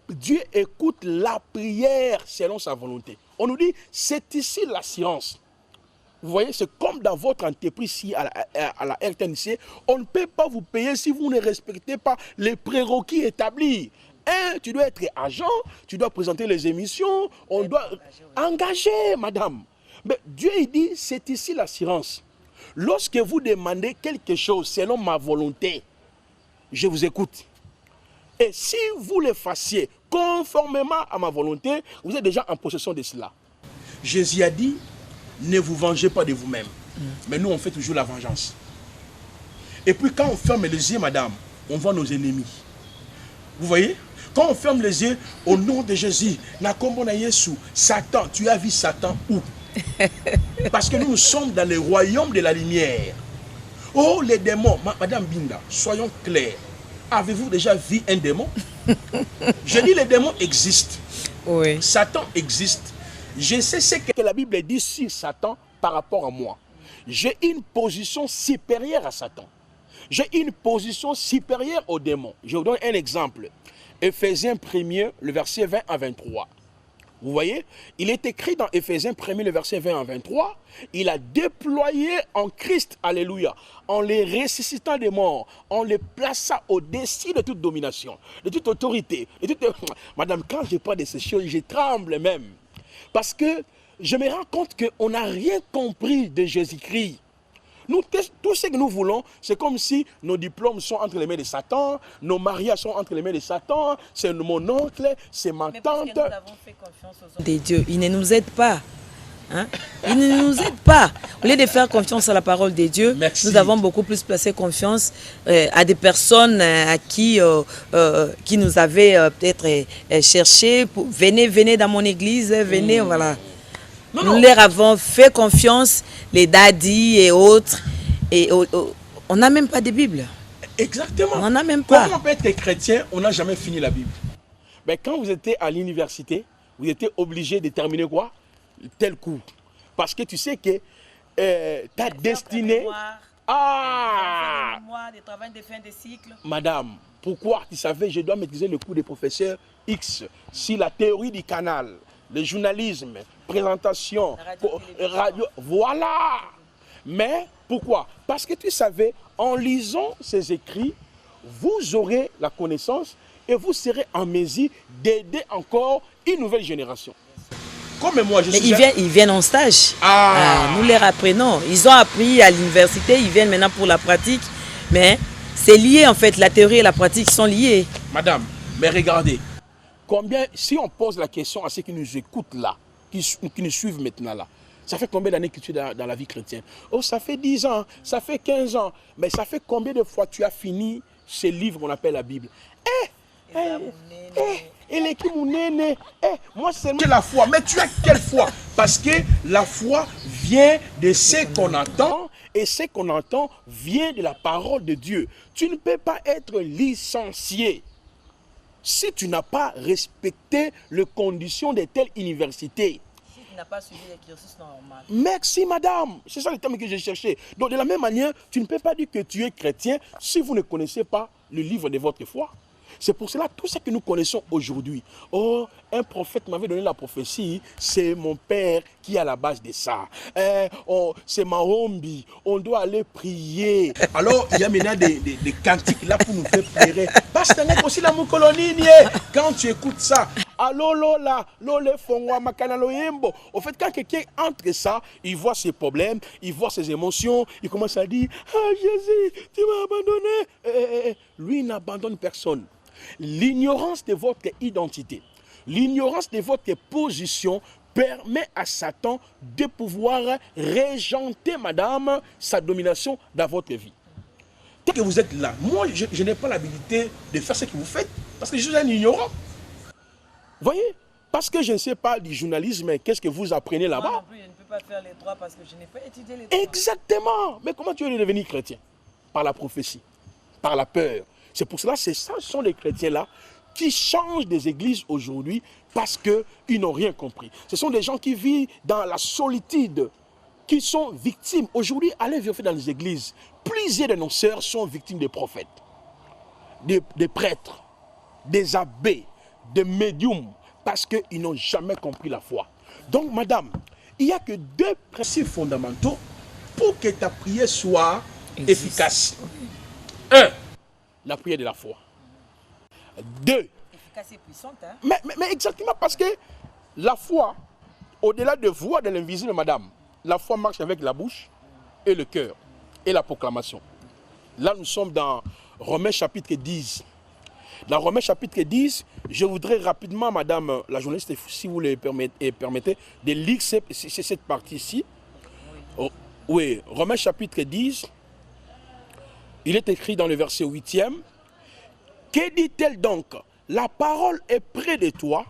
Dieu écoute la prière selon sa volonté. On nous dit, c'est ici la science. Vous voyez, c'est comme dans votre entreprise ici à la RTNC, on ne peut pas vous payer si vous ne respectez pas les prérequis établis. Tu dois être agent, tu dois présenter les émissions, on doit engager madame. Mais Dieu il dit, c'est ici la science. Lorsque vous demandez quelque chose selon ma volonté, je vous écoute. Et si vous le fassiez conformément à ma volonté, vous êtes déjà en possession de cela. Jésus a dit, ne vous vengez pas de vous-même. Mais nous, on fait toujours la vengeance. Et puis quand on ferme les yeux, madame, on voit nos ennemis. Vous voyez? Quand on ferme les yeux, au nom de Jésus, Satan, tu as vu Satan où? Parce que nous sommes dans le royaume de la lumière. Oh, les démons, madame Binda, soyons clairs. Avez-vous déjà vu un démon? Je dis les démons existent. Oui. Satan existe. Je sais ce que la Bible dit sur Satan par rapport à moi. J'ai une position supérieure à Satan. J'ai une position supérieure aux démons. Je vous donne un exemple. Éphésiens 1er, le verset 20 à 23. Vous voyez, il est écrit dans Éphésiens 1er, le verset 20 à 23, il a déployé en Christ, alléluia, en les ressuscitant des morts, en les plaçant au-dessus de toute domination, de toute autorité. Madame, quand je parle de ces choses, je tremble même. Parce que je me rends compte qu'on n'a rien compris de Jésus-Christ. Nous, tout ce que nous voulons, c'est comme si nos diplômes sont entre les mains de Satan, nos mariages sont entre les mains de Satan, c'est mon oncle, c'est ma tante. Nous avons fait confiance aux hommes de Dieu. Ils ne nous aident pas. Hein? Il ne nous aide pas. Au lieu de faire confiance à la parole de Dieu, Merci. nous avons beaucoup plus placé confiance à des personnes à qui nous avaient peut-être cherché. Venez dans mon église, venez, voilà. Non, Nous non. leur avons fait confiance, les daddies et autres. Et on n'a même pas de Bible. Exactement. On n'en a même pas. Comment on peut être chrétien, on n'a jamais fini la Bible. Mais quand vous étiez à l'université, vous étiez obligé de terminer quoi? Tel cours. Parce que tu sais que ta destinée... Ah! Des travaux de fin de cycle. Madame, pourquoi tu savais, je dois maîtriser le cours des professeurs X sur la théorie du canal, le journalisme, présentation, radio, voilà. Mais pourquoi? Parce que tu savais, en lisant ces écrits, vous aurez la connaissance et vous serez en mesure d'aider encore une nouvelle génération. Comme moi, je Mais suis... ils viennent en stage. Ah. Nous leur apprenons. Ils ont appris à l'université, ils viennent maintenant pour la pratique. Mais c'est lié en fait, la théorie et la pratique sont liées. Madame, mais regardez, combien, si on pose la question à ceux qui nous écoutent là, qui nous suivent maintenant là, ça fait combien d'années que tu es dans la vie chrétienne? Oh, ça fait 10 ans, ça fait 15 ans. Mais ça fait combien de fois tu as fini ce livre qu'on appelle la Bible? Moi c'est la foi. Mais tu as quelle foi? Parce que la foi vient de ce qu'on entend. Et ce qu'on entend vient de la parole de Dieu. Tu ne peux pas être licencié si tu n'as pas respecté les conditions de telle université. Si tu n'as pas suivi les cursus normal. Merci madame, c'est ça le terme que j'ai cherché. Donc de la même manière, tu ne peux pas dire que tu es chrétien si vous ne connaissez pas le livre de votre foi. C'est pour cela, tout ce que nous connaissons aujourd'hui, oh, un prophète m'avait donné la prophétie, c'est mon père qui est à la base de ça. Oh, c'est Mahombi, on doit aller prier. Alors, il y a maintenant des cantiques là pour nous faire prier. Parce que aussi la colonie, quand tu écoutes ça, allo lola, lole fongwa makana loyembo. Au fait, quand quelqu'un entre ça, il voit ses problèmes, il voit ses émotions, il commence à dire, ah Jésus, tu m'as abandonné. Lui, il n'abandonne personne. L'ignorance de votre identité, l'ignorance de votre position permet à Satan de pouvoir régenter, madame, sa domination dans votre vie. Dès que vous êtes là, moi, je n'ai pas l'habilité de faire ce que vous faites parce que je suis un ignorant. Voyez? Parce que je ne sais pas du journalisme, qu'est-ce que vous apprenez là-bas? Moi non plus, je ne peux pas faire les droits parce que je n'ai pas étudié les droits. Exactement. Mais comment tu veux devenir chrétien? Par la prophétie, par la peur. C'est pour cela que ce sont les chrétiens-là qui changent des églises aujourd'hui parce qu'ils n'ont rien compris. Ce sont des gens qui vivent dans la solitude, qui sont victimes. Aujourd'hui, allez vérifier dans les églises. Plusieurs de nos sœurs sont victimes des prophètes, des prêtres, des abbés, des médiums, parce qu'ils n'ont jamais compris la foi. Donc, madame, il n'y a que deux principes fondamentaux pour que ta prière soit efficace. Un, la prière de la foi. Deux, efficace et puissante, hein? mais exactement parce que la foi, au-delà de voir de l'invisible, madame, la foi marche avec la bouche et le cœur et la proclamation. Là, nous sommes dans Romains chapitre 10. Dans Romains chapitre 10, je voudrais rapidement, madame la journaliste, si vous le permettez, de lire cette partie-ci. Oui, Romains chapitre 10. Il est écrit dans le verset 8e. Que dit-elle donc? La parole est près de toi,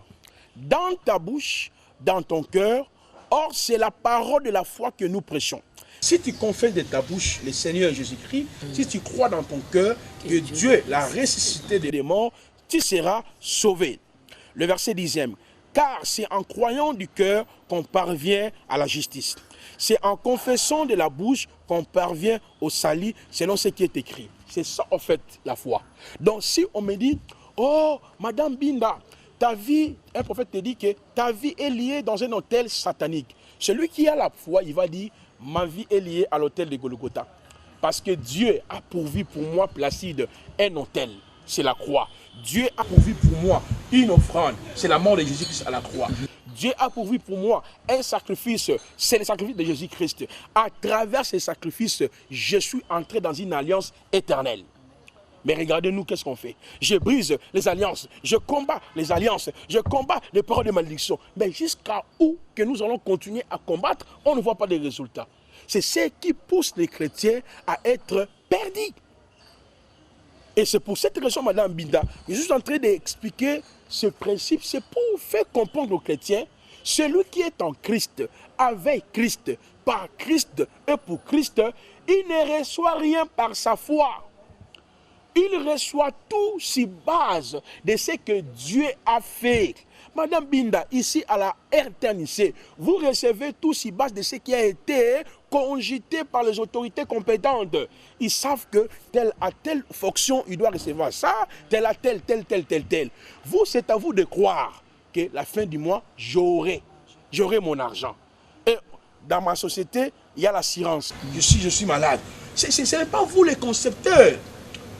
dans ta bouche, dans ton cœur. Or, c'est la parole de la foi que nous prêchons. Si tu confesses de ta bouche le Seigneur Jésus-Christ, si tu crois dans ton cœur que Dieu l'a ressuscité des morts, tu seras sauvé. Le verset 10e. Car c'est en croyant du cœur qu'on parvient à la justice. C'est en confessant de la bouche qu'on parvient au salut selon ce qui est écrit. C'est ça en fait la foi. Donc si on me dit, oh Madame Binda, ta vie, un prophète te dit que ta vie est liée dans un hôtel satanique. Celui qui a la foi, il va dire, ma vie est liée à l'hôtel de Golgotha. Parce que Dieu a pourvu pour moi, Placide, un hôtel. C'est la croix. Dieu a pourvu pour moi une offrande. C'est la mort de Jésus-Christ à la croix. Dieu a pourvu pour moi un sacrifice. C'est le sacrifice de Jésus-Christ. À travers ce sacrifice, je suis entré dans une alliance éternelle. Mais regardez-nous, qu'est-ce qu'on fait? Je brise les alliances, je combats les alliances, je combats les paroles de malédiction. Mais jusqu'à où que nous allons continuer à combattre, on ne voit pas de résultats. C'est ce qui pousse les chrétiens à être perdus. Et c'est pour cette raison, Madame Binda, je suis en train d'expliquer ce principe. C'est pour faire comprendre aux chrétiens, celui qui est en Christ, avec Christ, par Christ et pour Christ, il ne reçoit rien par sa foi. Il reçoit tout sur base de ce que Dieu a fait. Madame Binda, ici à la RTNC, vous recevez tout sur base de ce qui a été cogité par les autorités compétentes. Ils savent que tel a telle fonction, il doit recevoir ça, tel a tel. Vous, c'est à vous de croire que la fin du mois, j'aurai mon argent. Et dans ma société, il y a l'assurance. Je suis malade. Ce n'est pas vous les concepteurs.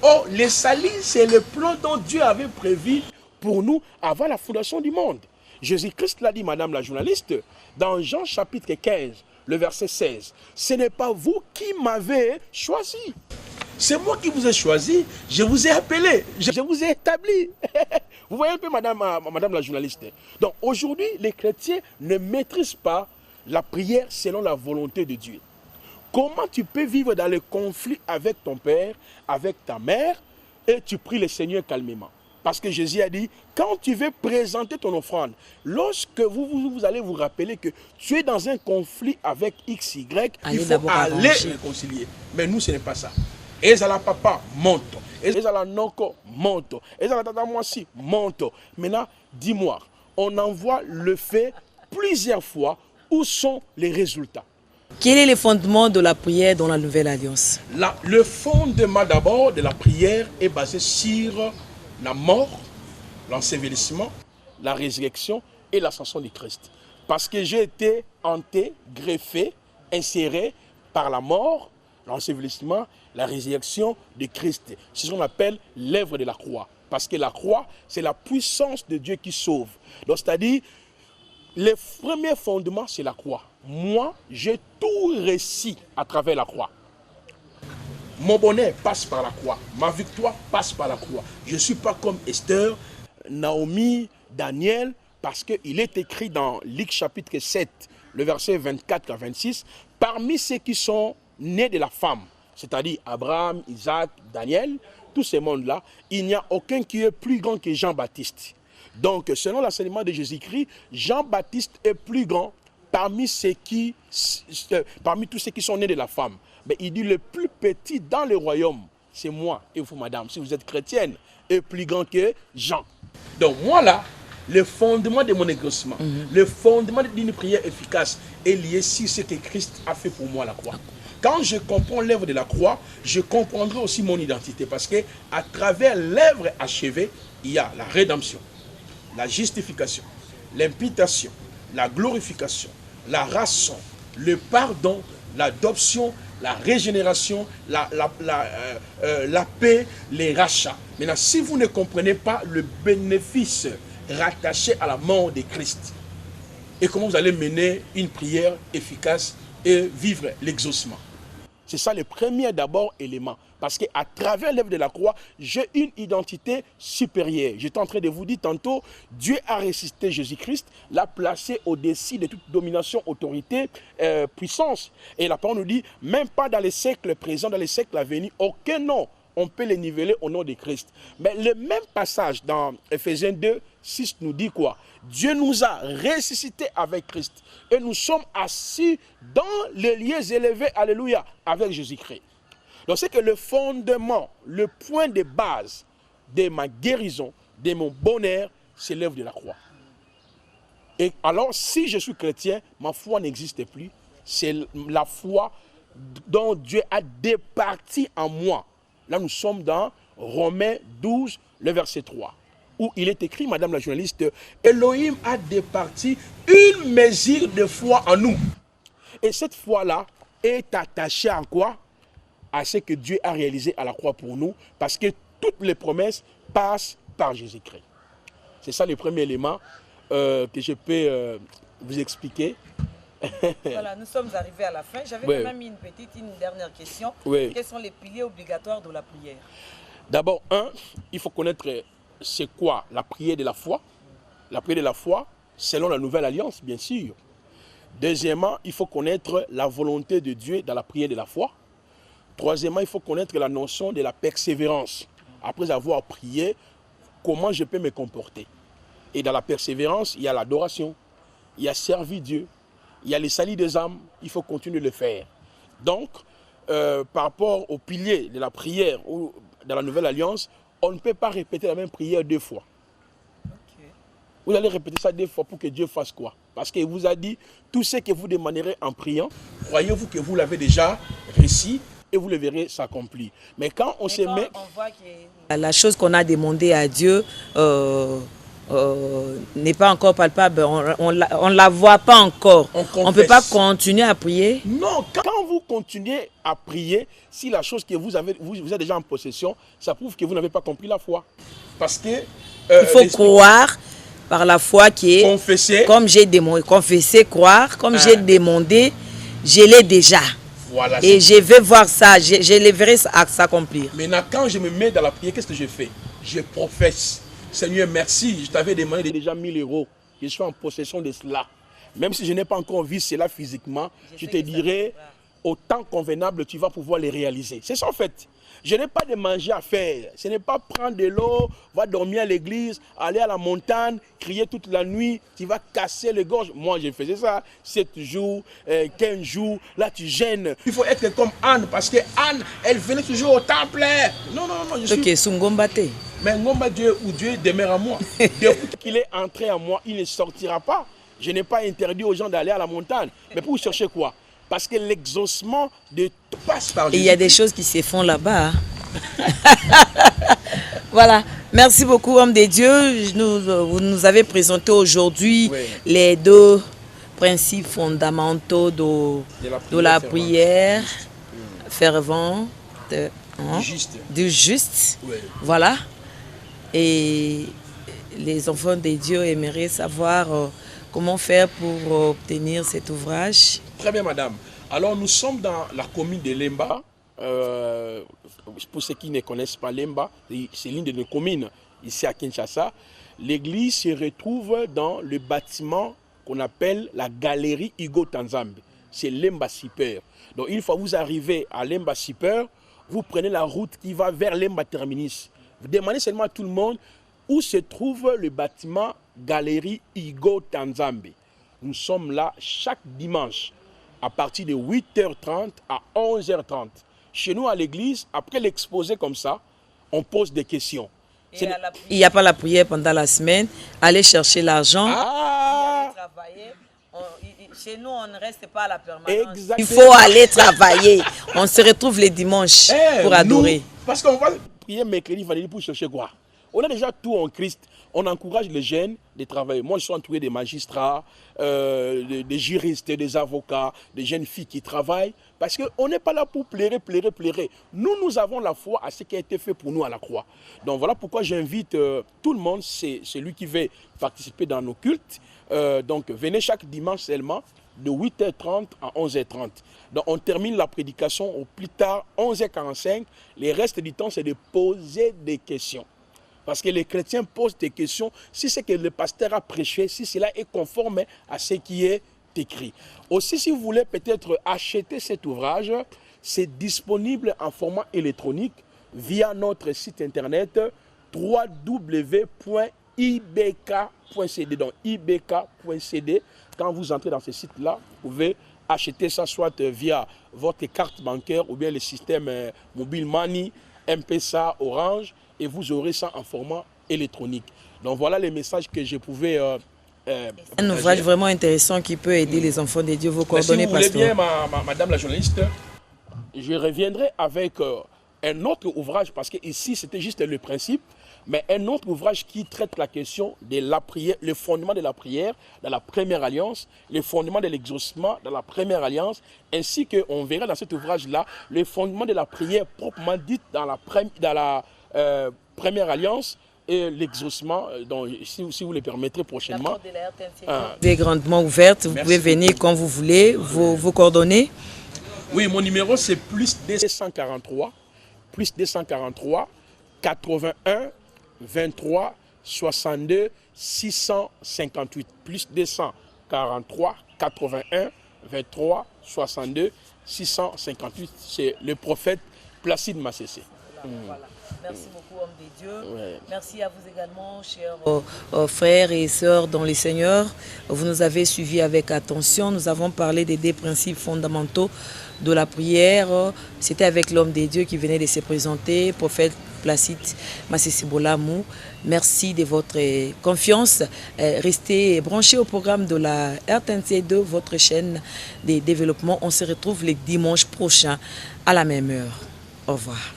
Oh, les salis, c'est le plan dont Dieu avait prévu pour nous avant la fondation du monde. Jésus-Christ l'a dit, madame la journaliste, dans Jean chapitre 15, le verset 16. Ce n'est pas vous qui m'avez choisi. C'est moi qui vous ai choisi. Je vous ai appelé. Je vous ai établi. Vous voyez un peu, madame la journaliste. Donc aujourd'hui, les chrétiens ne maîtrisent pas la prière selon la volonté de Dieu. Comment tu peux vivre dans le conflit avec ton père, avec ta mère, et tu pries le Seigneur calmement? Parce que Jésus a dit, quand tu veux présenter ton offrande, lorsque vous allez vous rappeler que tu es dans un conflit avec X, Y, il faut aller réconcilier. Mais nous, ce n'est pas ça. Ezala papa, monte. Ezala noko, monte. Ezala tata moisi, monte. Maintenant, dis-moi, on envoie le fait plusieurs fois. Où sont les résultats? Quel est le fondement de la prière dans la Nouvelle Alliance? Le fondement d'abord de la prière est basé sur la mort, l'ensevelissement, la résurrection et l'ascension du Christ. Parce que j'ai été hanté, greffé, inséré par la mort, l'ensevelissement, la résurrection de Christ. C'est ce qu'on appelle l'œuvre de la croix. Parce que la croix, c'est la puissance de Dieu qui sauve. Donc, c'est-à-dire, le premier fondement, c'est la croix. Moi, j'ai tout réussi à travers la croix. Mon bonheur passe par la croix. Ma victoire passe par la croix. Je ne suis pas comme Esther, Naomi, Daniel, parce qu'il est écrit dans Luc chapitre 7, le verset 24 à 26, parmi ceux qui sont nés de la femme, c'est-à-dire Abraham, Isaac, Daniel, tous ces mondes-là, il n'y a aucun qui est plus grand que Jean-Baptiste. Donc, selon l'enseignement de Jésus-Christ, Jean-Baptiste est plus grand parmi tous ceux qui sont nés de la femme. Mais il dit le plus petit dans le royaume, c'est moi et vous, madame, si vous êtes chrétienne, est plus grand que Jean. Donc, moi là, le fondement de mon exaucement, le fondement d'une prière efficace est lié sur ce que Christ a fait pour moi à la croix. Quand je comprends l'œuvre de la croix, je comprendrai aussi mon identité. Parce que à travers l'œuvre achevée, il y a la rédemption, la justification, l'imputation, la glorification, la rançon, le pardon, l'adoption, la régénération, la paix, les rachats. Maintenant, si vous ne comprenez pas le bénéfice rattaché à la mort de Christ, et comment vous allez mener une prière efficace et vivre l'exaucement. C'est ça le premier d'abord élément. Parce qu'à travers l'œuvre de la croix, j'ai une identité supérieure. J'étais en train de vous dire tantôt, Dieu a ressuscité Jésus-Christ, l'a placé au-dessus de toute domination, autorité, puissance. Et la parole nous dit, même pas dans les siècles présents, dans les siècles à venir, aucun nom, on peut les niveler au nom de Christ. Mais le même passage dans Ephésiens 2, 6 nous dit quoi? Dieu nous a ressuscités avec Christ. Et nous sommes assis dans les lieux élevés, alléluia, avec Jésus-Christ. Donc c'est que le fondement, le point de base de ma guérison, de mon bonheur, c'est l'œuvre de la croix. Et alors, si je suis chrétien, ma foi n'existe plus. C'est la foi dont Dieu a départi en moi. Là, nous sommes dans Romains 12, le verset 3. Où il est écrit, madame la journaliste, Elohim a départi une mesure de foi en nous. Et cette foi-là est attachée à quoi? À ce que Dieu a réalisé à la croix pour nous, parce que toutes les promesses passent par Jésus-Christ. C'est ça le premier élément que je peux vous expliquer. Voilà, nous sommes arrivés à la fin. J'avais quand même une dernière question. Oui. Quels sont les piliers obligatoires de la prière? D'abord, il faut connaître c'est quoi la prière de la foi. La prière de la foi, selon la nouvelle alliance, bien sûr. Deuxièmement, il faut connaître la volonté de Dieu dans la prière de la foi. Troisièmement, il faut connaître la notion de la persévérance. Après avoir prié, comment je peux me comporter. Et dans la persévérance, il y a l'adoration, il y a servir Dieu, il y a les salut des âmes, il faut continuer de le faire. Donc, par rapport au pilier de la prière ou dans la nouvelle alliance, on ne peut pas répéter la même prière 2 fois. Okay. Vous allez répéter ça 2 fois pour que Dieu fasse quoi? Parce qu'il vous a dit, tout ce que vous demanderez en priant, croyez-vous que vous l'avez déjà réussi et vous le verrez s'accomplir. Mais quand on se met... On voit que la chose qu'on a demandé à Dieu n'est pas encore palpable, on ne la voit pas encore. On ne peut pas continuer à prier. Non, quand vous continuez à prier, si la chose que vous êtes déjà en possession, ça prouve que vous n'avez pas compris la foi. Parce que... il faut croire par la foi qui est... Confesser. Comme j'ai demandé, confesser, croire, comme j'ai demandé, je l'ai déjà. Voilà, et je vais voir ça, je les verrai s'accomplir. Maintenant, quand je me mets dans la prière, qu'est-ce que je fais? Je professe. Seigneur, merci, je t'avais demandé déjà 1000 euros. Je suis en possession de cela. Même si je n'ai pas encore vu cela physiquement, je te dirai, au temps convenable, tu vas pouvoir les réaliser. C'est ça en fait. Je n'ai pas de manger à faire. Ce n'est pas prendre de l'eau, va dormir à l'église, aller à la montagne, crier toute la nuit, tu vas casser les gorges. Moi, je faisais ça 7 jours, 15 jours. Là, tu gênes. Il faut être comme Anne, parce que Anne, elle venait toujours au temple. Non, non, non, je suis... Sungombate. Mais Ngomba Dieu ou Dieu demeure en moi. Depuis qu'il est entré en moi, il ne sortira pas. Je n'ai pas interdit aux gens d'aller à la montagne. Mais pour chercher quoi? Parce que l'exaucement de tout passe par Jésus. Il y a des choses qui se font là-bas. Voilà. Merci beaucoup, homme de Dieu. Vous nous avez présenté aujourd'hui les 2 principes fondamentaux de la prière fervente, du juste. Voilà. Et les enfants de Dieu aimeraient savoir comment faire pour obtenir cet ouvrage. Très bien, madame. Alors, nous sommes dans la commune de Lemba. Pour ceux qui ne connaissent pas Lemba, c'est l'une de nos communes ici à Kinshasa. L'église se retrouve dans le bâtiment qu'on appelle la galerie Hugo Tanzambe. C'est Lemba Super. Donc, une fois que vous arrivez à Lemba Super, vous prenez la route qui va vers Lemba Terminus. Vous demandez seulement à tout le monde où se trouve le bâtiment galerie Hugo Tanzambe. Nous sommes là chaque dimanche à partir de 8h30 à 11h30. Chez nous à l'église, après l'exposé comme ça, on pose des questions. Il n'y a pas la prière pendant la semaine. Allez chercher l'argent. Ah. Chez nous, on ne reste pas à la permanence. Exactement. Il faut aller travailler. On se retrouve les dimanches pour adorer. Nous, parce qu'on va prier mercredi, vendredi pour chercher quoi? On a déjà tout en Christ. On encourage les jeunes de travailler. Moi, je suis entouré des magistrats, des juristes, des avocats, des jeunes filles qui travaillent. Parce qu'on n'est pas là pour plairer. Nous avons la foi à ce qui a été fait pour nous à la croix. Donc voilà pourquoi j'invite tout le monde, c'est celui qui veut participer dans nos cultes. Donc venez chaque dimanche seulement de 8h30 à 11h30. Donc on termine la prédication au plus tard 11h45. Le reste du temps, c'est de poser des questions. Parce que les chrétiens posent des questions si ce que le pasteur a prêché, si cela est conforme à ce qui est écrit. Aussi, si vous voulez peut-être acheter cet ouvrage, c'est disponible en format électronique via notre site internet www.ibk.cd. Donc ibk.cd. Quand vous entrez dans ce site-là, vous pouvez acheter ça soit via votre carte bancaire ou bien le système Mobile Money, M-Pesa, Orange, et vous aurez ça en format électronique. Donc voilà les messages que je pouvais... un ouvrage vraiment intéressant qui peut aider les enfants de Dieu. Vos coordonnées, si vous voulez bien, madame la journaliste, je reviendrai avec un autre ouvrage, parce que ici c'était juste le principe, mais un autre ouvrage qui traite la question de la prière, le fondement de la prière dans la première alliance, le fondement de l'exaucement dans la première alliance, ainsi qu'on verra dans cet ouvrage-là le fondement de la prière proprement dite dans la première alliance et l'exaucement, si vous le permettrez prochainement. Vous êtes grandement ouverte, vous pouvez venir quand vous voulez, vos coordonnées. Oui, mon numéro c'est plus 243, 81 23 62 658 plus 243 81 23 62 658. C'est le prophète Placide Massessé. Voilà. Merci beaucoup, homme de Dieu. Ouais. Merci à vous également, chers frères et sœurs dans les Seigneurs. Vous nous avez suivis avec attention. Nous avons parlé des 2 principes fondamentaux de la prière. C'était avec l'homme de Dieu qui venait de se présenter, prophète Placide Massessé Bolamou. Merci de votre confiance. Restez branchés au programme de la RTNC2, votre chaîne de développement. On se retrouve le dimanche prochain à la même heure. Au revoir.